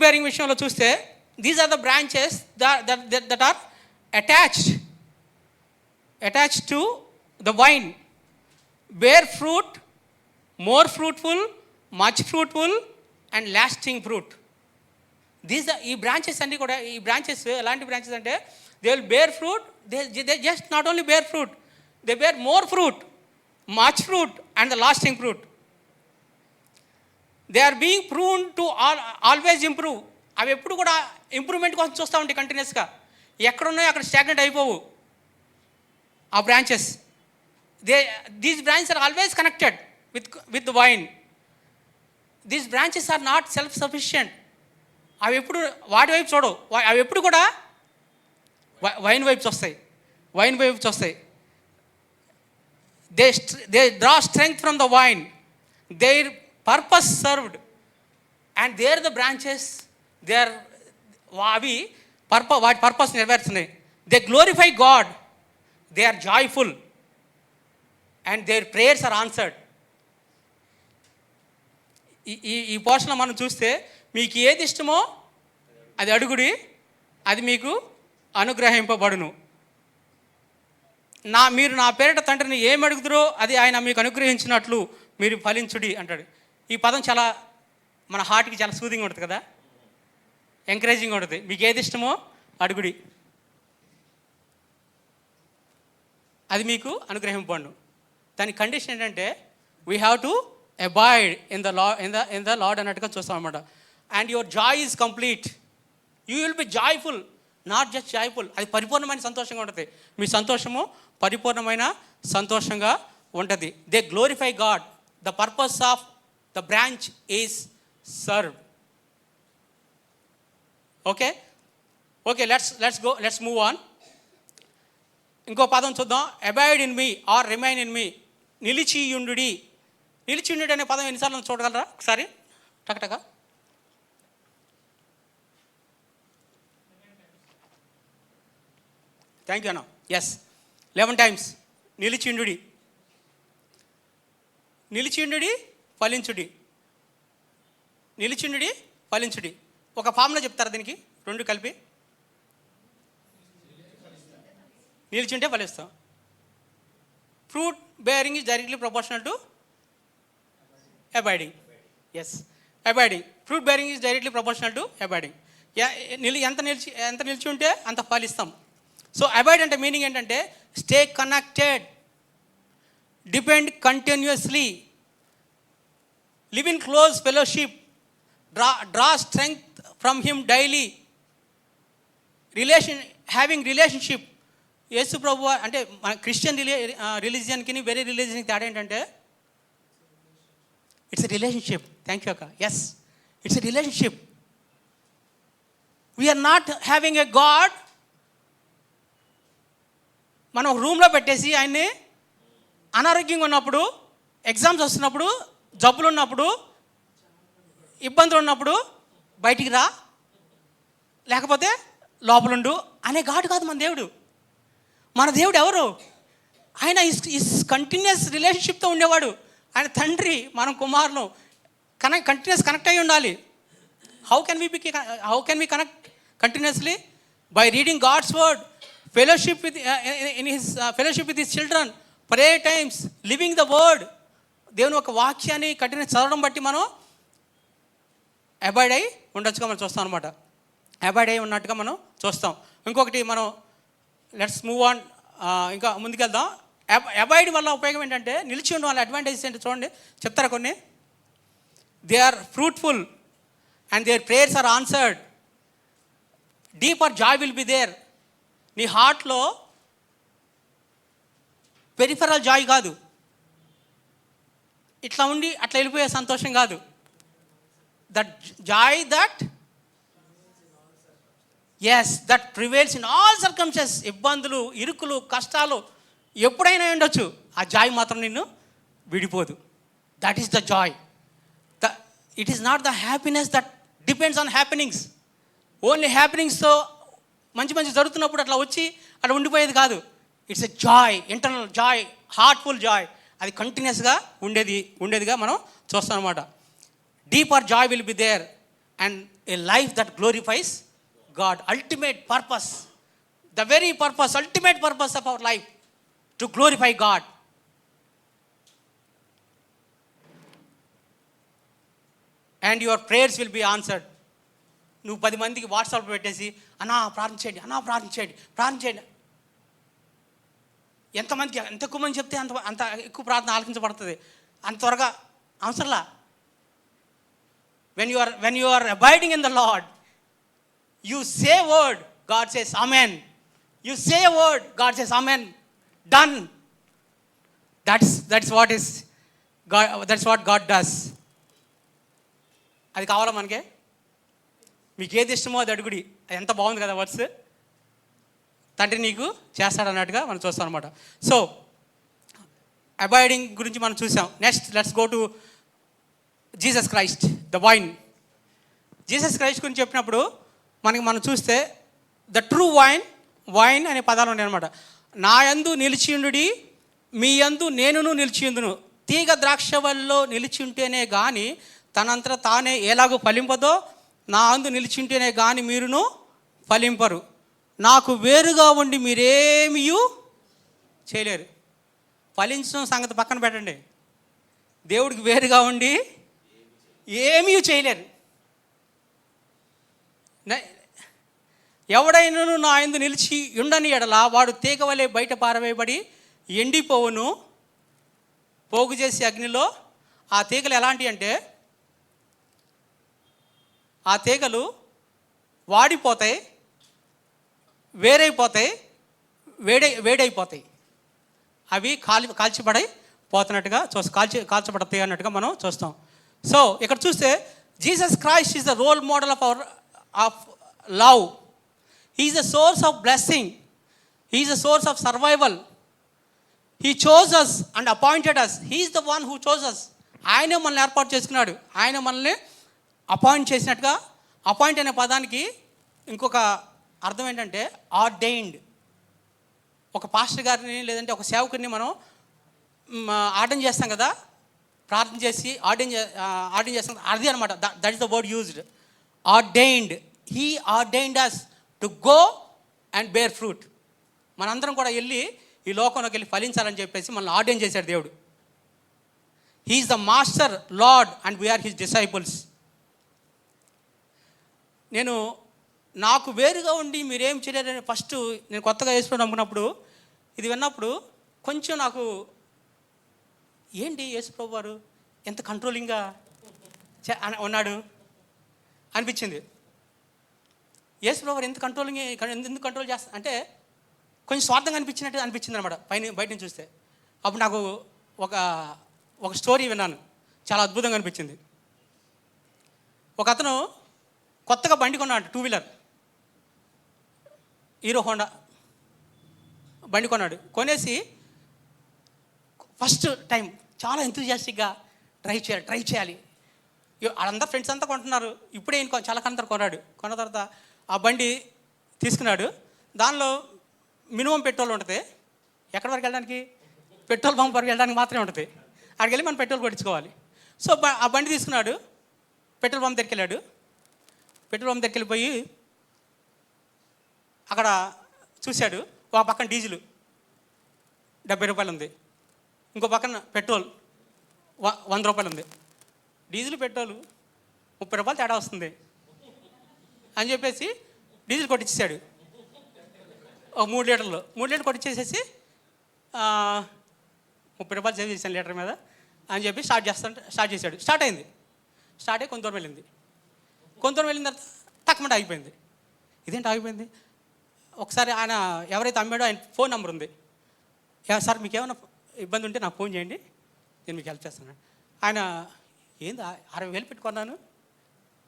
S1: బేరింగ్ విషయంలో చూస్తే these are the branches that are attached to the vine, bear fruit, more fruitful, much fruitful and lasting fruit. ఈ బ్రాంచెస్ అన్నీ కూడా, ఈ బ్రాంచెస్ ఎలాంటి బ్రాంచెస్ అంటే they will bear fruit. They just not only bear fruit, they bear more fruit, much fruit and the lasting fruit. They are being proved to always improve. అవి ఎప్పుడు కూడా improvement కోసం చూస్తూ ఉంటాయి కంటిన్యూస్గా. ఎక్కడున్నాయో అక్కడ స్టాగ్నెంట్ అయిపోవు ఆ branches. These branches are always connected with the vine. These branches are not self sufficient. అవి ఎప్పుడు వాటి వైపు చూడవు, అవి ఎప్పుడు కూడా వైన్ వైపు వస్తాయి. They draw strength from the vine, their purpose served and there the branches అవి వాటి పర్పస్ నెరవేరుతున్నాయి. They glorify God, they are joyful and their prayers are answered. ఈ పోర్షన్లో మనం చూస్తే మీకు ఏది ఇష్టమో అది అడుగుడి, అది మీకు అనుగ్రహింపబడును. మీరు నా పేరిట తండ్రిని ఏమి అడుగుతారో అది ఆయన మీకు అనుగ్రహించినట్లు మీరు ఫలించుడి అంటాడు. ఈ పదం చాలా మన హార్ట్కి చాలా సూదింగ్ ఉంటుంది కదా, ఎంకరేజింగ్ ఉంటుంది. మీకు ఏది ఇష్టమో అడుగుడి, అది మీకు అనుగ్రహింపబడును. దాని కండిషన్ ఏంటంటే we have to abide in the Lord అన్నట్టుగా చూస్తాం అనమాట. And your joy is complete. You will be joyful, not just joyful. అది పరిపూర్ణమైన సంతోషంగా ఉంటుంది. మీ సంతోషము పరిపూర్ణమైన సంతోషంగా ఉంటుంది. They glorify God. The purpose of the branch is serve. Okay, let's move on. ఇంకో పదం చూద్దాం, abide in me or remain in me. నిలిచియుండుడి అనే పదం ఎన్నిసార్లు చూడగలరా ఒకసారి టకటక? థ్యాంక్ యూ అన్న. Yes, 11 times. నిలిచియుండుడి, ఫలించుడి. ఒక ఫార్ములా చెప్తారా దీనికి? రెండు కలిపి. నిలిచింటే ఫలిస్తాం. Fruit bearing is directly proportional to abiding. Yes, abiding. Fruit bearing is directly proportional to abiding. ఎంత నిలిచి ఉంటే అంత ఫలిస్తాం. సో అబాయిడ్ అంటే మీనింగ్ ఏంటంటే stay connected, depend continuously, live in close fellowship, draw strength from him daily, having relationship. Yesu ప్రభు అంటే మన క్రిస్టియన్ రిలీజియన్కి వేరే రిలీజియన్కి తేడా ఏంటంటే it's a relationship. Thank you అక్క. Yes, it's a relationship. We are not having a God. మనం రూమ్లో పెట్టేసి ఆయన్ని అనారోగ్యంగా ఉన్నప్పుడు, ఎగ్జామ్స్ వస్తున్నప్పుడు, జబ్బులు ఉన్నప్పుడు, ఇబ్బందులు ఉన్నప్పుడు బయటికి రా, లేకపోతే లోపలుండు అనే గాడ్ కాదు మన దేవుడు. మన దేవుడు ఎవరు? ఆయన ఇస్ కంటిన్యూస్ రిలేషన్షిప్తో ఉండేవాడు. ఆయన తండ్రి, మనం కుమారులు. కంటిన్యూస్ కనెక్ట్ అయ్యి ఉండాలి. How can we connect continuously? By reading God's word, fellowship with fellowship with his children, pray times, living the word. దేవుని ఒక వాక్యాన్ని కంటిన్యూస్ చదవడం బట్టి మనం అబాయిడ్ అయి ఉండొచ్చుగా మనం చూస్తాం అనమాట. అబాయిడ్ అయి ఉన్నట్టుగా మనం చూస్తాం. ఇంకొకటి మనం లెట్స్ మూవ్ ఆన్, ఇంకా ముందుకెళ్దాం. అబాయిడ్ వల్ల ఉపయోగం ఏంటంటే, నిలిచి ఉండడం వల్ల అడ్వాంటేజెస్ ఏంటో చూడండి, చెప్తారా కొన్ని. They are fruitful and their prayers are answered. Deeper joy will be there. నీ హార్ట్లో పెరిఫెరల్ జాయ్ కాదు, ఇట్లా ఉండి అట్లా వెళ్ళిపోయే సంతోషం కాదు. That joy that that prevails in all circumstances. ఇబ్బందులు, ఇరుకులు, కష్టాలు ఎప్పుడైనా ఉండొచ్చు, ఆ జాయ్ మాత్రం నిన్ను విడిపోదు. That is the joy. It is not the happiness that depends on happenings. Only హ్యాపెనింగ్స్తో మంచి మంచి జరుగుతున్నప్పుడు అట్లా వచ్చి అట్లా ఉండిపోయేది కాదు. It's a joy, internal joy, heartful joy. అది కంటిన్యూస్గా ఉండేదిగా మనం చూస్తాం అనమాట. Deeper joy will be there and a life that glorifies God. Ultimate purpose, the very purpose, ultimate purpose of our life, to glorify God. And your prayers will be answered. నువ్వు 10 మందికి WhatsApp పెట్టేసి అన్నా ప్రార్థించేయండి. ఎంతమందికి, ఎంత ఎక్కువ మంది చెప్తే అంత ఎక్కువ ప్రార్థన ఆలకించబడుతుంది. అంత త్వరగా అవసరంలా. when you are abiding in the Lord, you say a word, God says amen. You say a word, God says amen. Done. That's what is God. That's what God does. అది కావాలా మనకే? మీకు ఏది ఇష్టమో అది అడుగుడి. ఎంత బాగుంది కదా వర్డ్స్. తండ్రి నీకు చేస్తాడన్నట్టుగా మనం చూస్తాం అనమాట. సో అబాయిడింగ్ గురించి మనం చూసాం. Next let's go to Jesus Christ, the wine. Jesus Christ గురించి చెప్పినప్పుడు మనం చూస్తే ద ట్రూ వైన్ అనే పదాలు ఉన్నాయి అనమాట. నా యందు నిలిచియుండుడి, మీ యందు నేనును నిలిచియుందును. తీగ ద్రాక్షవల్లిలో నిలిచి ఉంటేనే కానీ తనంతట తానే ఎలాగో ఫలింపదో, నా యందు నిలిచి ఉంటేనే కానీ మీరును ఫలింపరు. నాకు వేరుగా ఉండి మీరేమీ చేయలేరు. ఫలించడం సంగతి పక్కన పెట్టండి, దేవుడికి వేరుగా ఉండి ఏమీ చేయలేరు. ఎవడైనాను నా యందు నిలిచి ఉండని ఎడల వాడు తీగ వలె బయట పారవేయబడి ఎండిపోవును, పోగు చేసి అగ్నిలో. ఆ తీగలు ఎలాంటివి అంటే, ఆ తీగలు వాడిపోతాయి, వేడైపోతాయి. అవి కాల్చబడైపోతున్నట్టుగా కాల్చబడతాయి అన్నట్టుగా మనం చూస్తాం. సో ఇక్కడ చూస్తే Jesus Christ is the role model of love. He is the source of blessing. He is the source of survival. He chose us and appointed us. He is the one who chose us. ఆయనే మనల్ని ఏర్పాటు చేసుకున్నాడు. ఆయన మనల్ని appoint చేసినట్టుగా. Appoint అనే పదానికి ఇంకొక అర్థం ఏంటంటే ఆర్డైన్డ్. ఒక పాస్టర్ గారిని లేదంటే ఒక సేవకుడిని మనం ఆర్డైన్ చేస్తాం కదా, ప్రార్థన చేసి ఆర్డైన్ చేస్తాం, అది అనమాట. That is the word used, ordained. He ordained us to go and bear fruit. మనందరం కూడా వెళ్ళి ఈ లోకంలోకి వెళ్ళి ఫలించాలని చెప్పేసి మనల్ని ఆర్డైన్ చేశాడు దేవుడు. He is the master Lord and we are his disciples. నాకు వేరుగా ఉండి మీరేం చేయలేరని ఫస్ట్ నేను కొత్తగా యేసుప్రభుని నమ్ముకున్నప్పుడు ఇది విన్నప్పుడు కొంచెం నాకు ఏంటి యేసుప్రభు వారు ఎంత కంట్రోలింగ్గా ఉన్నాడు అనిపించింది. యేసుప్రభు వారు ఎందుకు కంట్రోల్ చేస్తా అంటే కొంచెం స్వార్థంగా అనిపించింది అనమాట బయట నుంచి చూస్తే. అప్పుడు నాకు ఒక స్టోరీ విన్నాను. చాలా అద్భుతంగా అనిపించింది. ఒక అతను కొత్తగా బండి కొన్నాడు, 2 వీలర్ హీరో హోండా బండి కొన్నాడు. కొనేసి ఫస్ట్ టైం చాలా ఎంతూజియాస్టిక్గా ట్రై చేయాలి. వాళ్ళందరూ ఫ్రెండ్స్ అంతా కొంటున్నారు, ఇప్పుడే ఈయన చాలా కన్నా కొన్నాడు. కొన్న తర్వాత ఆ బండి తీసుకున్నాడు. దానిలో మినిమం పెట్రోల్ ఉంటుంది. ఎక్కడి వరకు వెళ్ళడానికి? పెట్రోల్ బంక్ వరకు వెళ్ళడానికి మాత్రమే ఉంటుంది. అక్కడికి వెళ్ళి మనం పెట్రోల్ కొట్టించుకోవాలి. సో ఆ బండి తీసుకున్నాడు, పెట్రోల్ బంక్ దగ్గరికి వెళ్ళాడు. పెట్రోల్ బంక్ దగ్గరికి వెళ్ళిపోయి అక్కడ చూశాడు, ఒక పక్కన డీజిల్ 70 రూపాయలు ఉంది, ఇంకో పక్కన పెట్రోల్ 100 రూపాయలు ఉంది. డీజిల్ పెట్రోల్ 30 రూపాయలు తేడా వస్తుంది అని చెప్పేసి డీజిల్ కొట్టించేసాడు. ఒక 3 లీటర్లు కొట్టించేసేసి 30 రూపాయలు సేవ్ చేశాను లీటర్ మీద అని చెప్పి స్టార్ట్ చేశాడు. స్టార్ట్ అయ్యి కొంత దూరం వెళ్ళింది. వెళ్ళిన తర్వాత తక్కువ ఆగిపోయింది. ఇదేంటి ఆగిపోయింది? ఒకసారి ఆయన ఎవరైతే అమ్మాడో ఆయన ఫోన్ నెంబర్ ఉంది. సార్ మీకు ఏమైనా ఇబ్బంది ఉంటే నాకు ఫోన్ చేయండి, నేను మీకు హెల్ప్ చేస్తాను. ఆయన ఏంది 60,000 పెట్టుకున్నాను,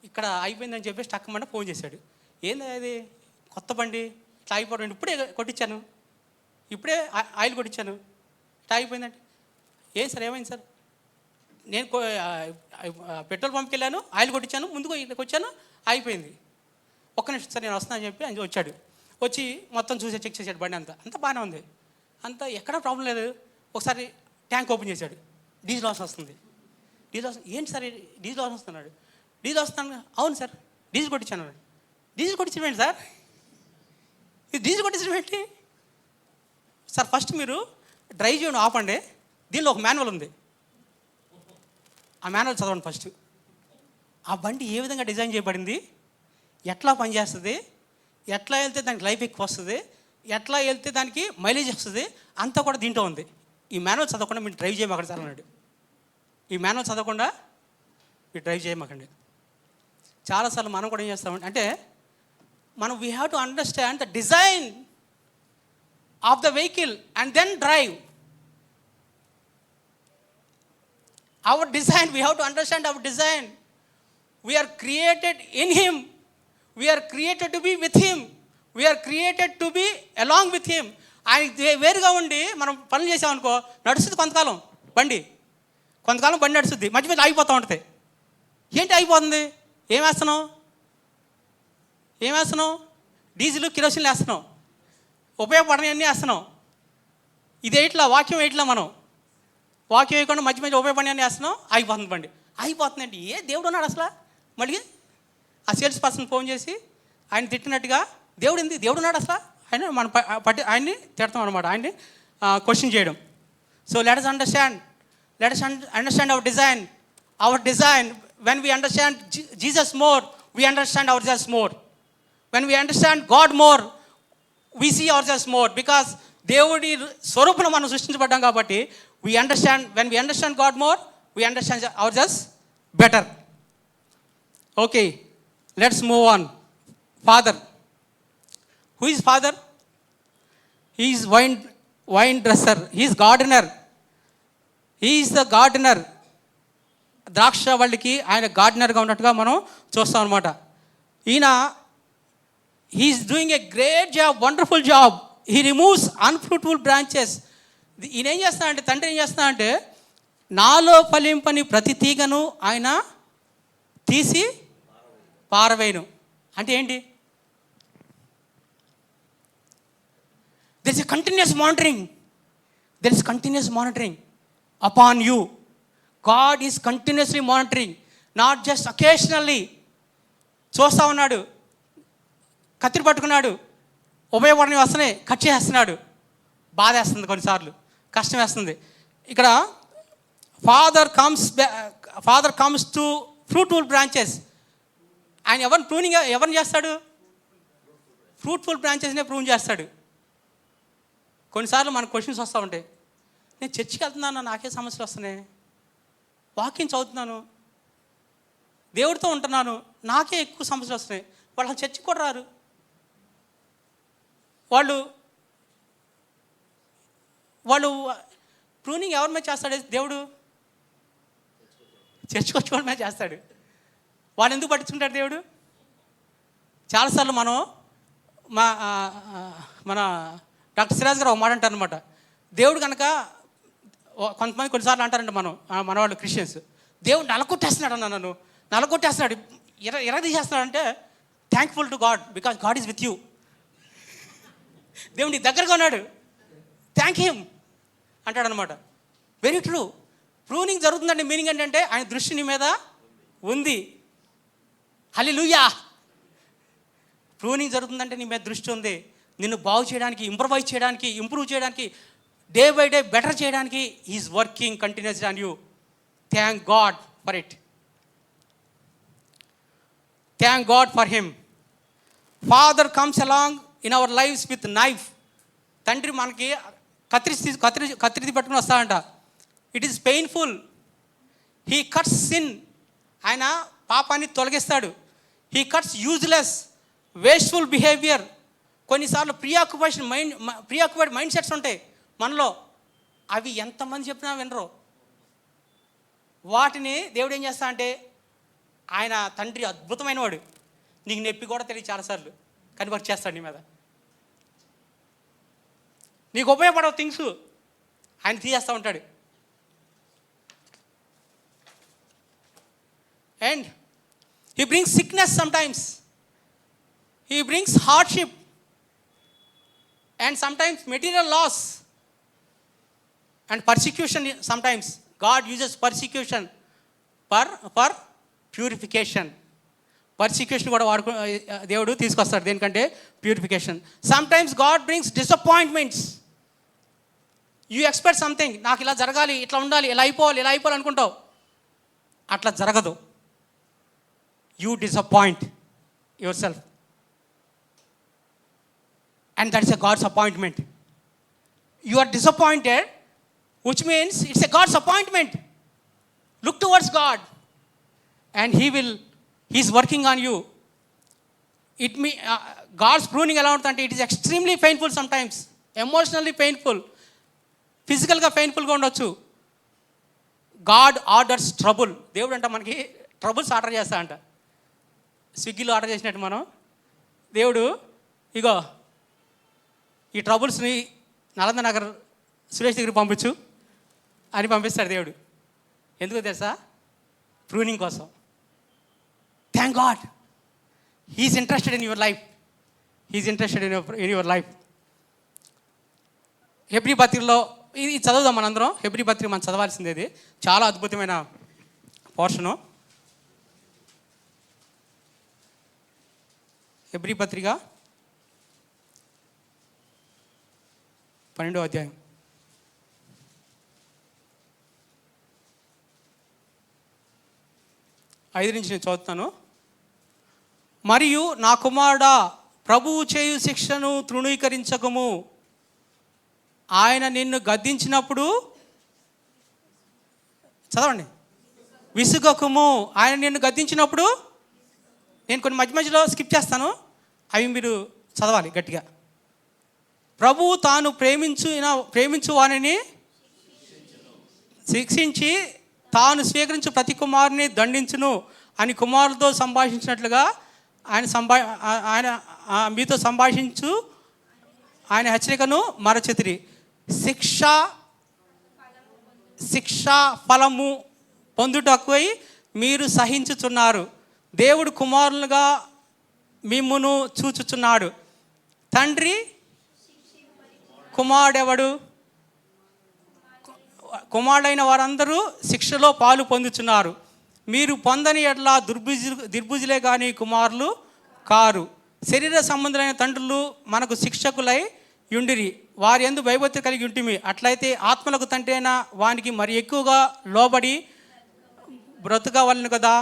S1: ఇక్కడ అయిపోయిందని చెప్పేసి టక్కమంటే ఫోన్ చేశాడు. ఏంది అది, కొత్త బండి ఇట్లా అయిపోవడం, ఇప్పుడే కొట్టించాను, ఇప్పుడే ఆయిల్ కొట్టించాను, ఇట్లా అయిపోయిందంటే. ఏం సార్, ఏమైంది సార్? నేను పెట్రోల్ పంప్కి వెళ్ళాను, ఆయిల్ కొట్టించాను, ముందుకు ఇక్కడికి వచ్చాను, అయిపోయింది. ఒక్క నిమిషం సార్ నేను వస్తానని చెప్పి ఆయన వచ్చాడు. వచ్చి మొత్తం చెక్ చేశాడు బండి అంతా బాగానే ఉంది, అంతా ఎక్కడ ప్రాబ్లం లేదు. ఒకసారి ట్యాంక్ ఓపెన్ చేశాడు, డీజిల్ వాసన వస్తుంది. ఏంటి సార్ డీజిల్ వాసన వస్తున్నాడు? డీజిల్ వస్తున్నాను. అవును సార్ డీజిల్ కొట్టించాను. డీజిల్ కొట్టించడం ఏంటి సార్? ఇది డీజిల్ కొట్టించడం ఏంటి సార్? ఫస్ట్ మీరు డ్రైవ్ చేయడం ఆపండి, దీనిలో ఒక మాన్యువల్ ఉంది, ఆ మాన్యువల్ చదవండి ఫస్ట్. ఆ బండి ఏ విధంగా డిజైన్ చేయబడింది, ఎట్లా పనిచేస్తుంది, ఎట్లా వెళ్తే దానికి లైఫ్ ఎక్కువ వస్తుంది, ఎట్లా వెళ్తే దానికి మైలేజ్ వస్తుంది, అంతా కూడా దీంట్లో ఉంది. ఈ మాన్యువల్ చదవకుండా మీరు డ్రైవ్ చేయమాకండి సార్ అన్నాడు. ఈ మాన్యువల్ చదవకుండా మీరు డ్రైవ్ చేయమాకండి. చాలాసార్లు మనం కూడా ఏం చేస్తామంటే, అంటే మనం we have to understand the design of the vehicle and then drive. Our design, we have to understand our design. We are created in Him. We are created to be with Him. We are created to be along with Him. ఆయన వేరుగా ఉండి మనం పనులు చేసామనుకో, నడుస్తుంది కొంతకాలం బండి నడుస్తుంది, మధ్య మధ్య ఆగిపోతూ ఉంటుంది. ఏంటి ఆగిపోతుంది? ఏం వేస్తున్నావు? డీజిల్ కిరోసిన్లు వేస్తున్నావు, ఉపయోగపడని వేస్తున్నావు. ఇది వేయట్లా, వాక్యం వేయట్లా, మనం వాక్యం వేయకుండా మధ్య మధ్య ఉపయోగపడి అని వేస్తున్నాం, ఆగిపోతుంది బండి. ఆగిపోతుందండి, ఏ దేవుడు ఉన్నాడు అసలు? మళ్ళీ ఆ సేల్స్ పర్సన్ ఫోన్ చేసి ఆయన తిట్టినట్టుగా, దేవుడు ఉన్నాడు అసలు? ఆయన్ని తిడతాం అనమాట, ఆయన్ని క్వశ్చన్ చేయడం. So let us understand our design. When we understand Jesus more, we understand our selves more. When we understand God more, we see our selves more. Because దేవుడి స్వరూపంలో మనం సృష్టించబడ్డాం కాబట్టి we understand, when we understand God more, we understand ourselves better. Okay, let's move on. Father. Who is Father? He is wine dresser. He is gardener. He is the gardener. ద్రాక్ష వల్లికి ఆయన గార్డెనర్గా ఉన్నట్టుగా మనం చూస్తాం అనమాట. ఈయన he is doing a great job, wonderful job. He removes unfruitful branches. ఈయన ఏం చేస్తున్నాడంటే, తండ్రి ఏం చేస్తున్నాడంటే, నాలో ఫలింపని ప్రతి తీగను ఆయన తీసి పారవేయను. అంటే ఏంటి? There is continuous monitoring upon you. God is continuously monitoring, not just occasionally. చూస్తూ ఉన్నాడు, కత్తిరి పట్టుకున్నాడు, ఉపయోగపడని వస్తున్నాయి, కట్ చేస్తున్నాడు. బాధ వేస్తుంది, కొన్నిసార్లు కష్టం వేస్తుంది. ఇక్కడ father comes to fruitful branches. ఆయన ఎవరిని చేస్తాడు? ఫ్రూట్ఫుల్ బ్రాంచెస్నే ప్రూవ్ చేస్తాడు. కొన్నిసార్లు మనకు క్వశ్చన్స్ వస్తూ ఉంటాయి, నేను చర్చికి వెళ్తున్నాను, నాకే సమస్యలు వస్తున్నాయి, వాక్యం చదువుతున్నాను, దేవుడితో ఉంటున్నాను, నాకే ఎక్కువ సమస్యలు వస్తున్నాయి. వాళ్ళు చర్చికి కూడా రారు. వాళ్ళు ప్రూనింగ్ ఎవరి మీద చేస్తాడు దేవుడు? చర్చకొచ్చుకోవడమే చేస్తాడు. వాడు ఎందుకు పట్టించుకుంటాడు దేవుడు? చాలాసార్లు మన డాక్టర్ సిరాజ్ గారు ఒక మాట అంటారు అనమాట. దేవుడు కనుక కొంతమంది కొన్నిసార్లు అంటారంట మన వాళ్ళు క్రిస్టియన్స్, దేవుడు నలగొట్టేస్తున్నాడు అన్న, నన్ను నలగొట్టేస్తున్నాడు, తీసేస్తున్నాడు అంటే thankful to God because God is with you. దేవుడు నీ దగ్గరగా ఉన్నాడు, థ్యాంక్ హిమ్ అంటాడు అనమాట. Very true. ప్రూనింగ్ జరుగుతుందంటే మీనింగ్ ఏంటంటే ఆయన దృష్టి నీ మీద ఉంది. హల్లెలూయా. ప్రూనింగ్ జరుగుతుందంటే నీ మీద దృష్టి ఉంది. నిన్ను బాగు చేయడానికి, ఇంప్రూవ్ చేయడానికి, డే బై డే బెటర్ చేయడానికి is working continuously on you. Thank God for it. Thank God for him. Father comes along in our lifes with knife. తండ్రి మనకి కత్తిరి పట్టుకుని వస్తాడంట. It is painful. He cuts sin. ఆయన పాపాన్ని తొలగిస్తాడు. He cuts useless wasteful behaviour. కొన్నిసార్లు preoccupied mind sets ఉంటాయి మనలో. అవి ఎంతమంది చెప్పినా వినరు. వాటిని దేవుడు ఏం చేస్తా అంటే, ఆయన తండ్రి అద్భుతమైన వాడు. నీకు నొప్పి కూడా తెలియదు చాలాసార్లు, కానీ వర్క్ చేస్తాడు నీ మీద. నీకు ఉపయోగపడవు థింగ్స్ ఆయన తీసేస్తూ ఉంటాడు. And he brings sickness sometimes. He brings hardship and sometimes material loss and persecution. Sometimes God uses persecution for purification. Persecution కూడా దేవుడు తీసుకొస్తాడు దేనికంటే purification. sometimes God brings disappointments. you expect something, నాకు ఇలా జరగాలి, ఇట్లా ఉండాలి, ఇలా అయిపోవాలి అనుకుంటావు, అట్లా జరగదు. you disappoint yourself. And that is a God's appointment. You are disappointed, which means it's a God's appointment. Look towards God and He's working on you. God's pruning ఎలా ఉంటుందంటే it is extremely painful sometimes. Emotionally painful. ఫిజికల్గా పెయిన్ఫుల్గా ఉండొచ్చు. God orders trouble. దేవుడు అంట మనకి troubles order చేస్తా అంట. స్విగ్గీలో ఆర్డర్ చేసినట్టు మనం, దేవుడు ఇగో ఈ ట్రబుల్స్ని నలంద నగర్ సురేష్ దగ్గరికి పంపించు అని పంపిస్తాడు దేవుడు. ఎందుకు తెలుసా? ప్రూనింగ్ కోసం. Thank God. He is interested in your life. In your life. హెబ్రీ పత్రికలో ఇది చదువుదాం మనందరం. హెబ్రీ పత్రిక మనం చదవాల్సింది. ఇది చాలా అద్భుతమైన పోర్షను. హెబ్రీ పత్రిక 12వ అధ్యాయం. ఐదు నుంచి నేను చదువుతాను. మరియు నా కుమారుడా, ప్రభువు చేయు శిక్షను తృణీకరించకము. ఆయన నిన్ను గద్దించినప్పుడు చదవండి, విసుగకము. ఆయన నిన్ను గద్దించినప్పుడు, నేను కొన్ని మధ్యలో స్కిప్ చేస్తాను, అవి మీరు చదవాలి గట్టిగా. ప్రభువు తాను ప్రేమించు వారిని శిక్షించి తాను స్వీకరించు ప్రతి కుమారుని దండించును అని కుమారులతో సంభాషించినట్లుగా ఆయన మీతో సంభాషించు ఆయన హెచ్చరికను మరచితిరి. శిక్ష ఫలము పొందుటకై మీరు సహించుచున్నారు. దేవుడు కుమారులుగా మిమ్మును చూచుచున్నాడు. తండ్రి కుమారుడెవడు? కుమారుడైన వారందరూ శిక్షలో పాలు పొందుచున్నారు. మీరు పొందని ఎట్లా దుర్బుజులే కానీ కుమారులు కారు. శరీర సంబంధులైన తండ్రులు మనకు శిక్షకులై యుండిరి, వారి యందు భయభక్తి కలిగి ఉంటిమి. అట్లయితే ఆత్మలకు తండ్రైన వానికి మరి ఎక్కువగా లోబడి బ్రతుకవలను కదా.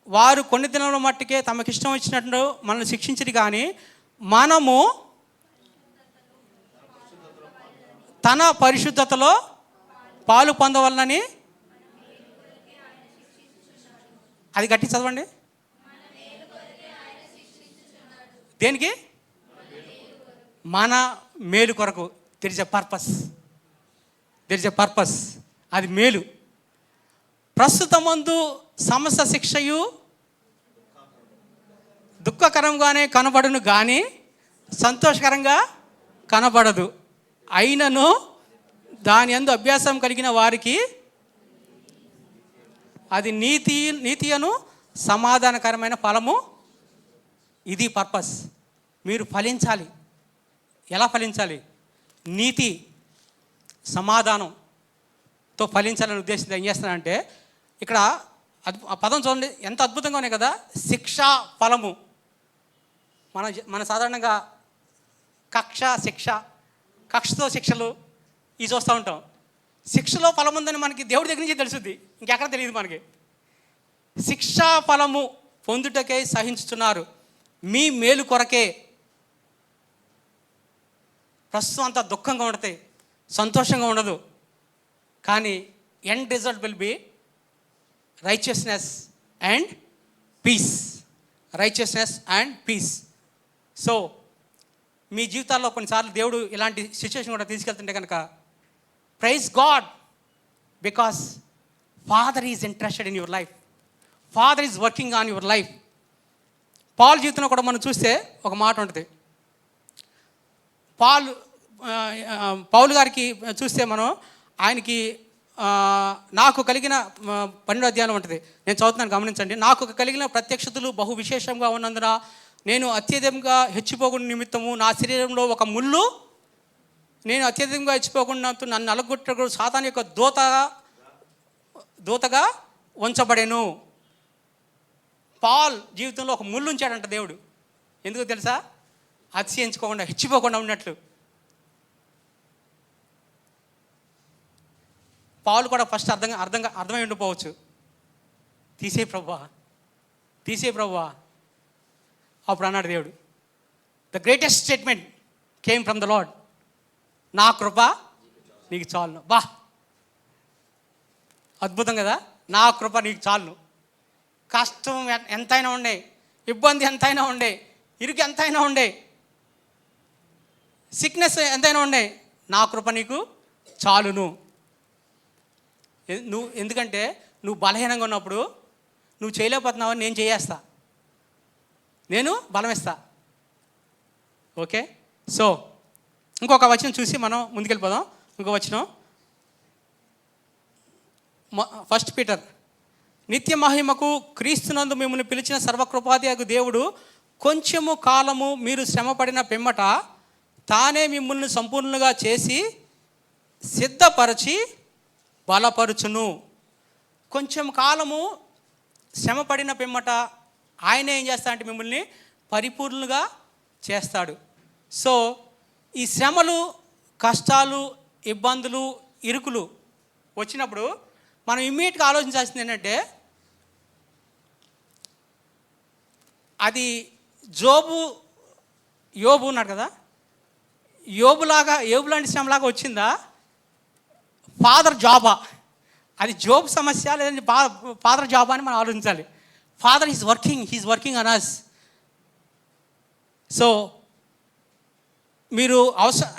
S1: వారు కొన్ని దినముల మట్టుకే తమకిష్టం వచ్చినట్టు మనల్ని శిక్షించరు, కానీ మనము తన పరిశుద్ధతలో పాలు పొందవలనని. అది గట్టి చదవండి. దేనికి? మన మేలు కొరకు. There is a purpose. అది మేలు. ప్రస్తుతమందు సమస్త శిక్షయు దుఃఖకరంగానే కనబడును కానీ సంతోషకరంగా కనబడదు. అయినను దాని యందు అభ్యాసం కలిగిన వారికి అది నీతియను సమాధానకరమైన ఫలము. ఇది పర్పస్. మీరు ఫలించాలి. ఎలా ఫలించాలి? నీతి సమాధానంతో ఫలించాలని ఉద్దేశంతో ఏం చేస్తానంటే, ఇక్కడ ఆ పదం చూడండి ఎంత అద్భుతంగా ఉన్నాయి కదా. శిక్షా ఫలము. మన సాధారణంగా కక్షతో శిక్షలు ఇవి చూస్తూ ఉంటాం. శిక్షలో ఫలం ఉందని మనకి దేవుడి దగ్గర నుంచి తెలుస్తుంది, ఇంకెక్కడ తెలియదు మనకి. శిక్షా ఫలము పొందుటకై సహించుతున్నారు, మీ మేలు కొరకే. ప్రస్తుతం అంతా దుఃఖంగా ఉంటుంది, సంతోషంగా ఉండదు, కానీ end result will be righteousness and peace. So మీ జీవితాల్లో కొన్నిసార్లు దేవుడు ఇలాంటి సిచ్యువేషన్ కూడా తీసుకెళ్తుంటే కనుక praise God, because father is interested in your life. Father is working on your life. Paul జీవితంలో కూడా మనం చూస్తే ఒక మాట ఉంటుంది. పౌలు గారికి చూస్తే మనం ఆయనకి నాకు కలిగిన 12వ అధ్యాయం ఉంటుంది, నేను చదువుతున్నాను గమనించండి. నాకు కలిగిన ప్రత్యక్షతలు బహు విశేషంగా ఉన్నందున నేను అత్యధికంగా హెచ్చిపోకుండా నిమిత్తము నా శరీరంలో ఒక ముళ్ళు, నేను అత్యధికంగా హెచ్చిపోకుండా నన్ను నలగొట్ట సాతాను యొక్క దూతగా ఉంచబడేను. పాల్ జీవితంలో ఒక ముళ్ళు ఉంచాడంట దేవుడు. ఎందుకు తెలుసా? అతిశయించుకోకుండా హెచ్చిపోకుండా ఉన్నట్లు. పాలు కూడా ఫస్ట్ అర్థమై ఉండిపోవచ్చు. తీసే ప్రభువా. అప్పుడు అన్నాడు దేవుడు, the greatest statement came from the lord, నా కృప నీకు చాలును. అద్భుతం కదా. నా కృప నీకు చాలును. కష్టం ఎంతైనా ఉండే, ఇబ్బంది ఎంతైనా ఉండే, ఇరుకు ఎంతైనా ఉండే, సిక్నెస్ ఎంతైనా ఉండే, నా కృప నీకు చాలును. ఎందుకంటే నువ్వు బలహీనంగా ఉన్నప్పుడు నువ్వు చేయలేకపోతున్నావు, నేను చేయేస్తా, నేను బలమిస్తా. ఓకే. సో ఇంకొక వచనం చూసి మనం ముందుకెళ్ళిపోదాం. ఇంకో వచనం 1 పీటర్, నిత్య మహిమకు క్రీస్తునందు మిమ్మల్ని పిలిచిన సర్వకృపాధియగు దేవుడు కొంచెము కాలము మీరు శ్రమపడిన పిమ్మట తానే మిమ్మల్ని సంపూర్ణంగా చేసి సిద్ధపరచి బలపరుచును. కొంచెం కాలము శ్రమపడిన పిమ్మట ఆయన ఏం చేస్తాడంటే మిమ్మల్ని పరిపూర్ణంగా చేస్తాడు. సో ఈ శ్రమలు, కష్టాలు, ఇబ్బందులు, ఇరుకులు వచ్చినప్పుడు మనం ఇమ్మీడియట్గా ఆలోచించాల్సింది ఏంటంటే, అది యోబు ఉన్నాడు కదా, యోబు లాంటి శ్రమలాగా వచ్చిందా, ఫాదర్ జాబా? అది జోబ్ సమస్య లేదంటే ఫాదర్ జాబా అని మనం ఆలోచించాలి. Father is working on us. So మీరు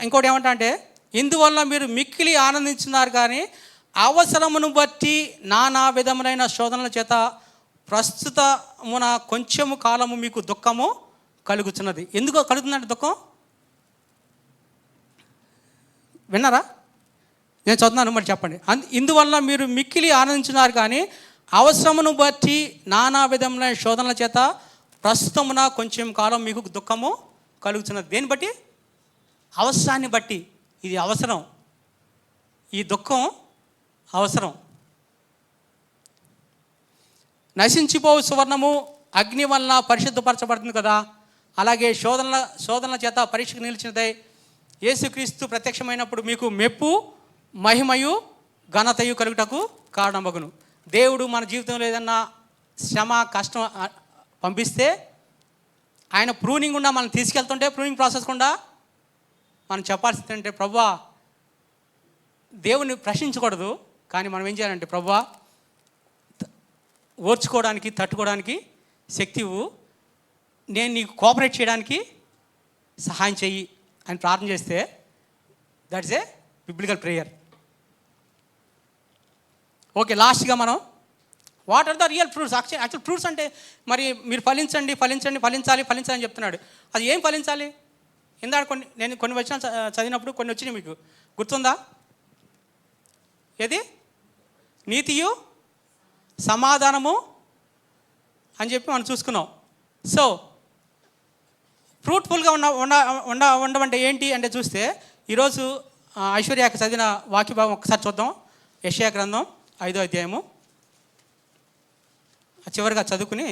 S1: ఇంకోటి ఏమంటా అంటే, ఇందువల్ల మీరు మిక్కిలి ఆనందించున్నారు కానీ అవసరమును బట్టి నానా విధములైన శోధనల చేత ప్రస్తుతమున కొంచెము కాలము మీకు దుఃఖము కలుగుతున్నది. ఎందుకో కలుగుతుందంటే దుఃఖం? విన్నారా? నేను చదువుతున్నాను, మరి చెప్పండి. ఇందువల్ల మీరు మిక్కిలి ఆనందించున్నారు కానీ అవసరమును బట్టి నానా విధములైన శోధనల చేత ప్రస్తుతమున కొంచెం కాలం మీకు దుఃఖము కలుగుతున్నది. దేన్ని బట్టి? అవసరాన్ని బట్టి. ఇది అవసరం, ఈ దుఃఖం అవసరం. నశించిపోవు సువర్ణము అగ్ని వలన పరిశుద్ధపరచబడుతుంది కదా, అలాగే శోధనల చేత పరీక్షకు నిలిచినదై యేసుక్రీస్తు ప్రత్యక్షమైనప్పుడు మీకు మెప్పు, మహిమయు, ఘనతయు కలుగుటకు కారణమగును. దేవుడు మన జీవితంలో ఏదన్నా శ్రమ, కష్టం పంపిస్తే ఆయన ప్రూనింగ్ గుండా మనం తీసుకెళ్తుంటే, ప్రూనింగ్ ప్రాసెస్ గుండా మనం చెప్పాల్సింది అంటే, ప్రభువా, దేవుని ప్రశ్నించకూడదు, కానీ మనం ఏం చేయాలంటే, ప్రభువా ఓర్చుకోవడానికి, తట్టుకోవడానికి శక్తి ఇవ్వు, నేను నీకు కోఆపరేట్ చేయడానికి సహాయం చెయ్యి అని ప్రార్థన చేస్తే that's a biblical prayer. Okay, లాస్ట్గా మనం what are the real fruits? Actual fruits అంటే మరి మీరు ఫలించాలి చెప్తున్నాడు. అది ఏం ఫలించాలి? ఇందాక నేను కొన్ని వచ్చిన చదివినప్పుడు కొన్ని వచ్చినాయి, మీకు గుర్తుందా? ఏది? నీతియు సమాధానము అని చెప్పి మనం చూసుకున్నాం. సో ఫ్రూట్ఫుల్గా ఉండమంటే ఏంటి అంటే చూస్తే, ఈరోజు ఐశ్వర్యాకి చదివిన వాక్యభావం ఒకసారి చూద్దాం. యెషయా గ్రంథం 5వ అధ్యాయము చివరిగా చదువుకుని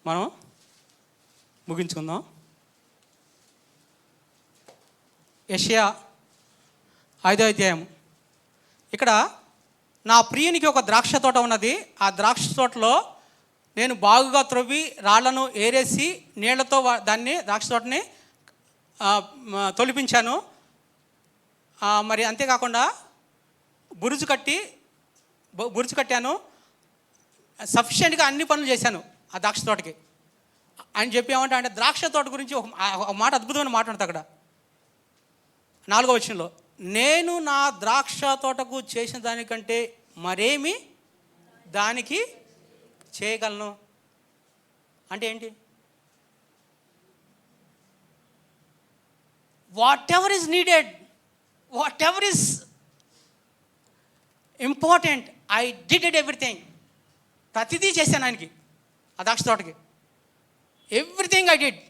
S1: మనం ముగించుకుందాం. యెషయా 5వ అధ్యాయము. ఇక్కడ నా ప్రియునికి ఒక ద్రాక్ష తోట ఉన్నది, ఆ ద్రాక్ష తోటలో నేను బాగుగా త్రవ్వి రాళ్లను ఏరేసి నీళ్లతో దాన్ని ద్రాక్ష తోటని తొలిపించాను. మరి అంతేకాకుండా బురుజు కట్టాను, సఫిషియెంట్గా అన్ని పనులు చేశాను ఆ ద్రాక్ష తోటకి అని చెప్పి ఏమంటా అంటే, ద్రాక్ష తోట గురించి ఒక మాట, అద్భుతమైన మాట ఉంటుంది అక్కడ 4వ వచనంలో. నేను నా ద్రాక్ష తోటకు చేసిన దానికంటే మరేమి దానికి చేయగలను అంటే ఏంటి? What ever is needed, what ever is important, I did it everything. ప్రతిదీ చేశాను ఆయనకి, ఆ ద్రాక్ష తోటకి. Everything I did.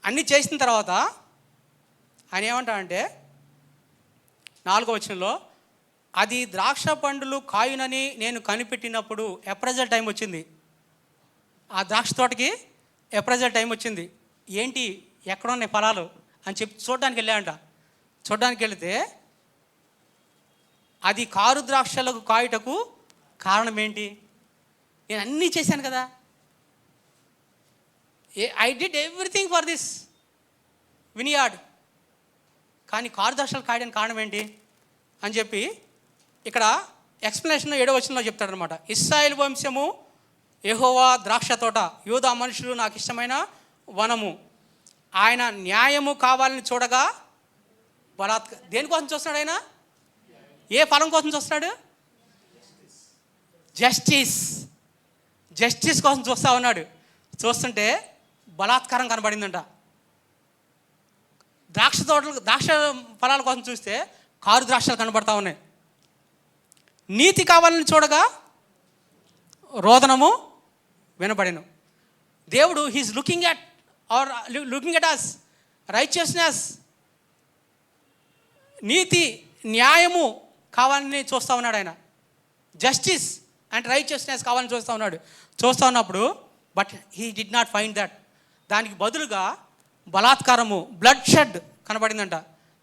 S1: అన్నీ చేసిన తర్వాత ఆయన ఏమంటాడంటే 4వ వచనంలో, అది ద్రాక్ష పండులు కాయునని నేను కనిపెట్టినప్పుడు ఎప్రైజల్ టైం వచ్చింది. ఆ ద్రాక్ష తోటకి ఎప్రైజల్ టైం వచ్చింది. ఏంటి, ఎక్కడ ఉన్నాయి ఫలాలు అని చెప్పి చూడడానికి వెళ్ళాడంట. చూడడానికి వెళితే అది కారు ద్రాక్షలకు కాయుటకు కారణం ఏంటి? నేను అన్నీ చేశాను కదా, I did everything for this vineyard, కానీ కారు ద్రాక్షలు కాయడానికి కారణం ఏంటి అని చెప్పి ఇక్కడ ఎక్స్ప్లెనేషన్ 7వ వచనంలో చెప్తాడనమాట. ఇశ్రాయేలు వంశము యెహోవా ద్రాక్ష తోట, యూదా మనుషులు నాకు ఇష్టమైన వనము. ఆయన న్యాయము కావాలని చూడగా దేనికోసం చూస్తున్నాడు ఆయన? ఏ ఫలం కోసం చూస్తున్నాడు? జస్టిస్ కోసం చూస్తూ ఉన్నాడు. చూస్తుంటే బలాత్కారం కనబడిందంట. ద్రాక్ష ఫలాల కోసం చూస్తే కారు ద్రాక్షలు కనబడతా ఉన్నాయి. నీతి కావాలని చూడగా రోదనము వినబడెను. దేవుడు he's looking at us righteousness, నీతి న్యాయము కావాలని చూస్తూ ఉన్నాడు ఆయన. జస్టిస్ అండ్ రైచియస్నెస్ కావాలని చూస్తూ ఉన్నాడు. చూస్తూ ఉన్నప్పుడు but he did not find that. దానికి బదులుగా బలాత్కారము, బ్లడ్ షెడ్ కనబడిందంట.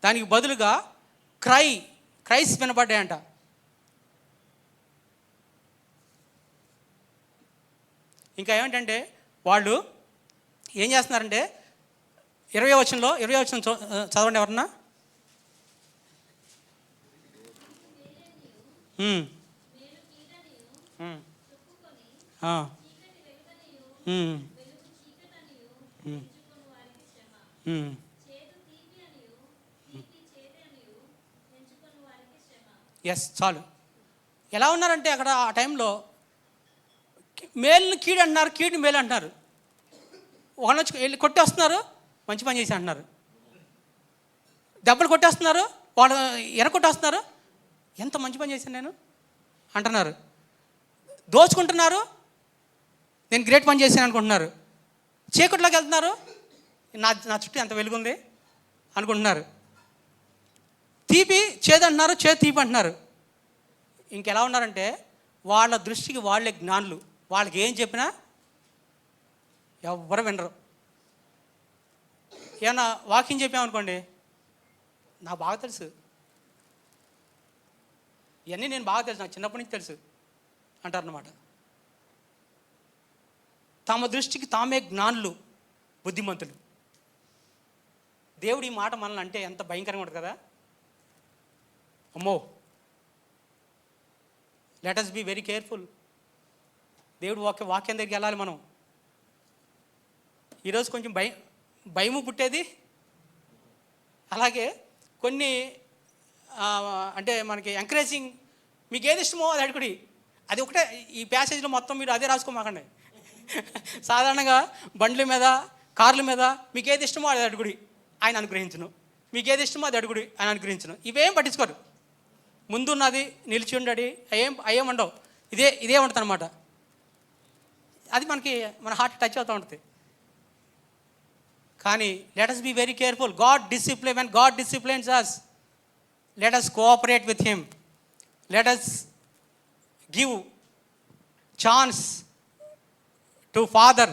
S1: దానికి బదులుగా క్రైస్ వినబడ్డాయంట. ఇంకా ఏమిటంటే వాళ్ళు ఏం చేస్తున్నారంటే 20వ వచనంలో, 20వ వచనం చదవండి ఎవరన్నా. ఎస్, చాలు. ఎలా ఉన్నారంటే అక్కడ ఆ టైంలో మేలుని కీడు అంటున్నారు, కీడుని మేలు అంటున్నారు. ఒకళ్ళు వచ్చి వెళ్ళి కొట్టేస్తున్నారు, మంచి పని చేసి అంటున్నారు. దెబ్బలు కొట్టేస్తున్నారు, వాళ్ళు ఎరకొట్టేస్తున్నారు, ఎంత మంచి పని చేశాను నేను అంటున్నారు. దోచుకుంటున్నారు, నేను గ్రేట్ పని చేశాను అనుకుంటున్నారు. చీకట్లోకి వెళ్తున్నారు, నా చుట్టూ ఎంత వెలుగుంది అనుకుంటున్నారు. తీపి చేదు అంటున్నారు, చేదు తీపి అంటున్నారు. ఇంకెలా ఉన్నారంటే వాళ్ళ దృష్టికి వాళ్ళే జ్ఞానులు. వాళ్ళకి ఏం చెప్పినా ఎవ్వరు వినరు. ఏమన్నా వాక్యం చెప్పామనుకోండి, నాకు బాగా తెలుసు, ఇవన్నీ నేను బాగా తెలుసు, నాకు చిన్నప్పటి నుంచి తెలుసు అంటారన్నమాట. తమ దృష్టికి తామే జ్ఞానులు, బుద్ధిమంతులు. దేవుడు ఈ మాట మనల్ని అంటే ఎంత భయంకరంగా ఉంటుంది కదా. అమ్మో, let us be very careful. దేవుడు వాక్యం దగ్గరికి వెళ్ళాలి మనం. ఈరోజు కొంచెం భయము పుట్టేది. అలాగే కొన్ని అంటే మనకి ఎంకరేజింగ్ మీకు ఏది ఇష్టమో అది అడుగుడి. అది ఒకటే ఈ ప్యాసేజ్లో మొత్తం మీరు అదే రాసుకోమాకండి. సాధారణంగా బండ్ల మీద, కార్ల మీద మీకు ఏది ఇష్టమో అది అడుగుడి, ఆయన అనుగ్రహించును. మీకు ఏది ఇష్టమో అది అడుగుడి, ఆయన అనుగ్రహించును. ఇవేం పట్టించుకోరు. ముందున్నది నిలిచి ఉండడి అయ్యేం ఉండవు. ఇదే ఉంటుంది అనమాట. అది మన హార్ట్ టచ్ అవుతూ ఉంటుంది. కానీ let us be very careful. when God disciplines us, let us cooperate with him. Let us give chance to father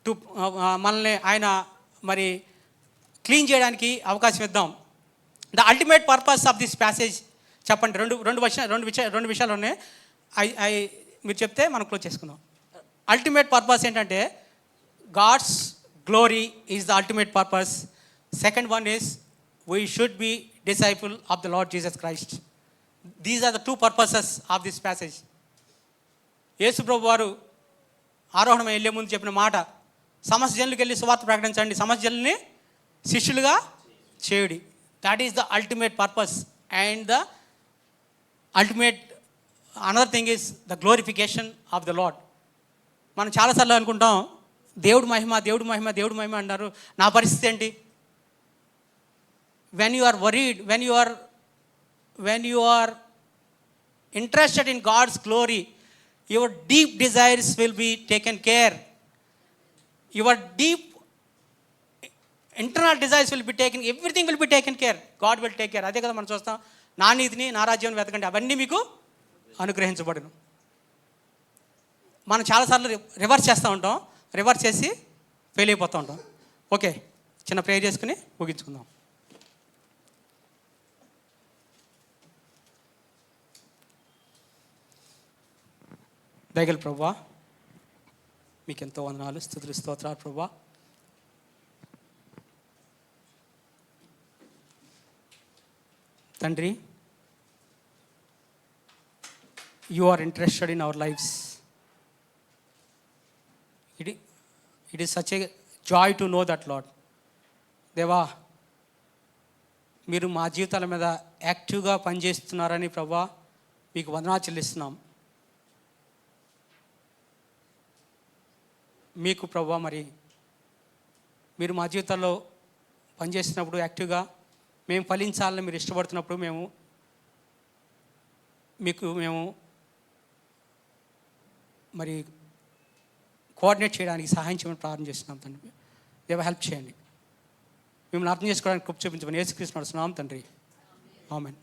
S1: to మనల్ని ఆయన మరి క్లీన్ చేయడానికి అవకాశం ఇద్దాం. The ultimate purpose of this passage చెప్పండి. రెండు విషయాలు ఉన్నాయి. మీరు చెప్తే మనం క్లోజ్ చేసుకుందాం. అల్టిమేట్ పర్పస్ ఏంటంటే God's glory is the ultimate purpose. Second one is we should be disciple of the Lord Jesus Christ. These are the two purposes of this passage. Yesu ప్రభు వారు ఆరోహణం వెళ్ళే ముందు చెప్పిన మాట, సమస్త జనులకు వెళ్ళి సువార్త ప్రకటించండి, సమస్త జనుల్ని శిష్యులుగా చేయుడి. That is the ultimate purpose. And the ultimate another thing is the glorification of the Lord. మనం చాలాసార్లు అనుకుంటాం దేవుడు మహిమ అన్నారు. నా పరిస్థితి ఏంటి? When you are worried, when you are interested in God's glory, your deep desires will be taken care. Your deep internal desires will be taken, everything will be taken care. God will take care. అదే కదా మనం చూస్తాం, నా నీతిని నా రాజ్యం వెతకండి, అవన్నీ మీకు అనుగ్రహించబడును. మనం చాలాసార్లు రివర్స్ చేస్తూ ఉంటాం, రివర్స్ చేసి ఫెయిల్ అయిపోతూ ఉంటాం. ఓకే, చిన్న ప్రేయర్ చేసుకుని ముగించుకుందాం. దయగల ప్రభువా, మీకు ఎంతో వందనాలు, స్తుతులు, స్తోత్రాలు ప్రభువా. తండ్రి, you are interested in our lives. It is such a joy to know that Lord. దేవా, మీరు మా జీవితాల మీద యాక్టివ్గా పనిచేస్తున్నారని ప్రభువా మీకు వందనాలు చెల్లిస్తున్నాం. మీకు ప్రభువా, మరి మీరు మా జీవితాల్లో పనిచేస్తున్నప్పుడు యాక్టివ్గా మేము ఫలించాలని మీరు ఇష్టపడుతున్నప్పుడు మేము మరి కోఆర్డినేట్ చేయడానికి సహాయం చేయమని ప్రార్థన చేస్తున్నాం తండ్రి. దేవా, హెల్ప్ చేయండి. మిమ్మల్ని అర్థం చేసుకోవడానికి కృప చూపించమని యేసుక్రీస్తు నామమున తండ్రి, ఆమేన్.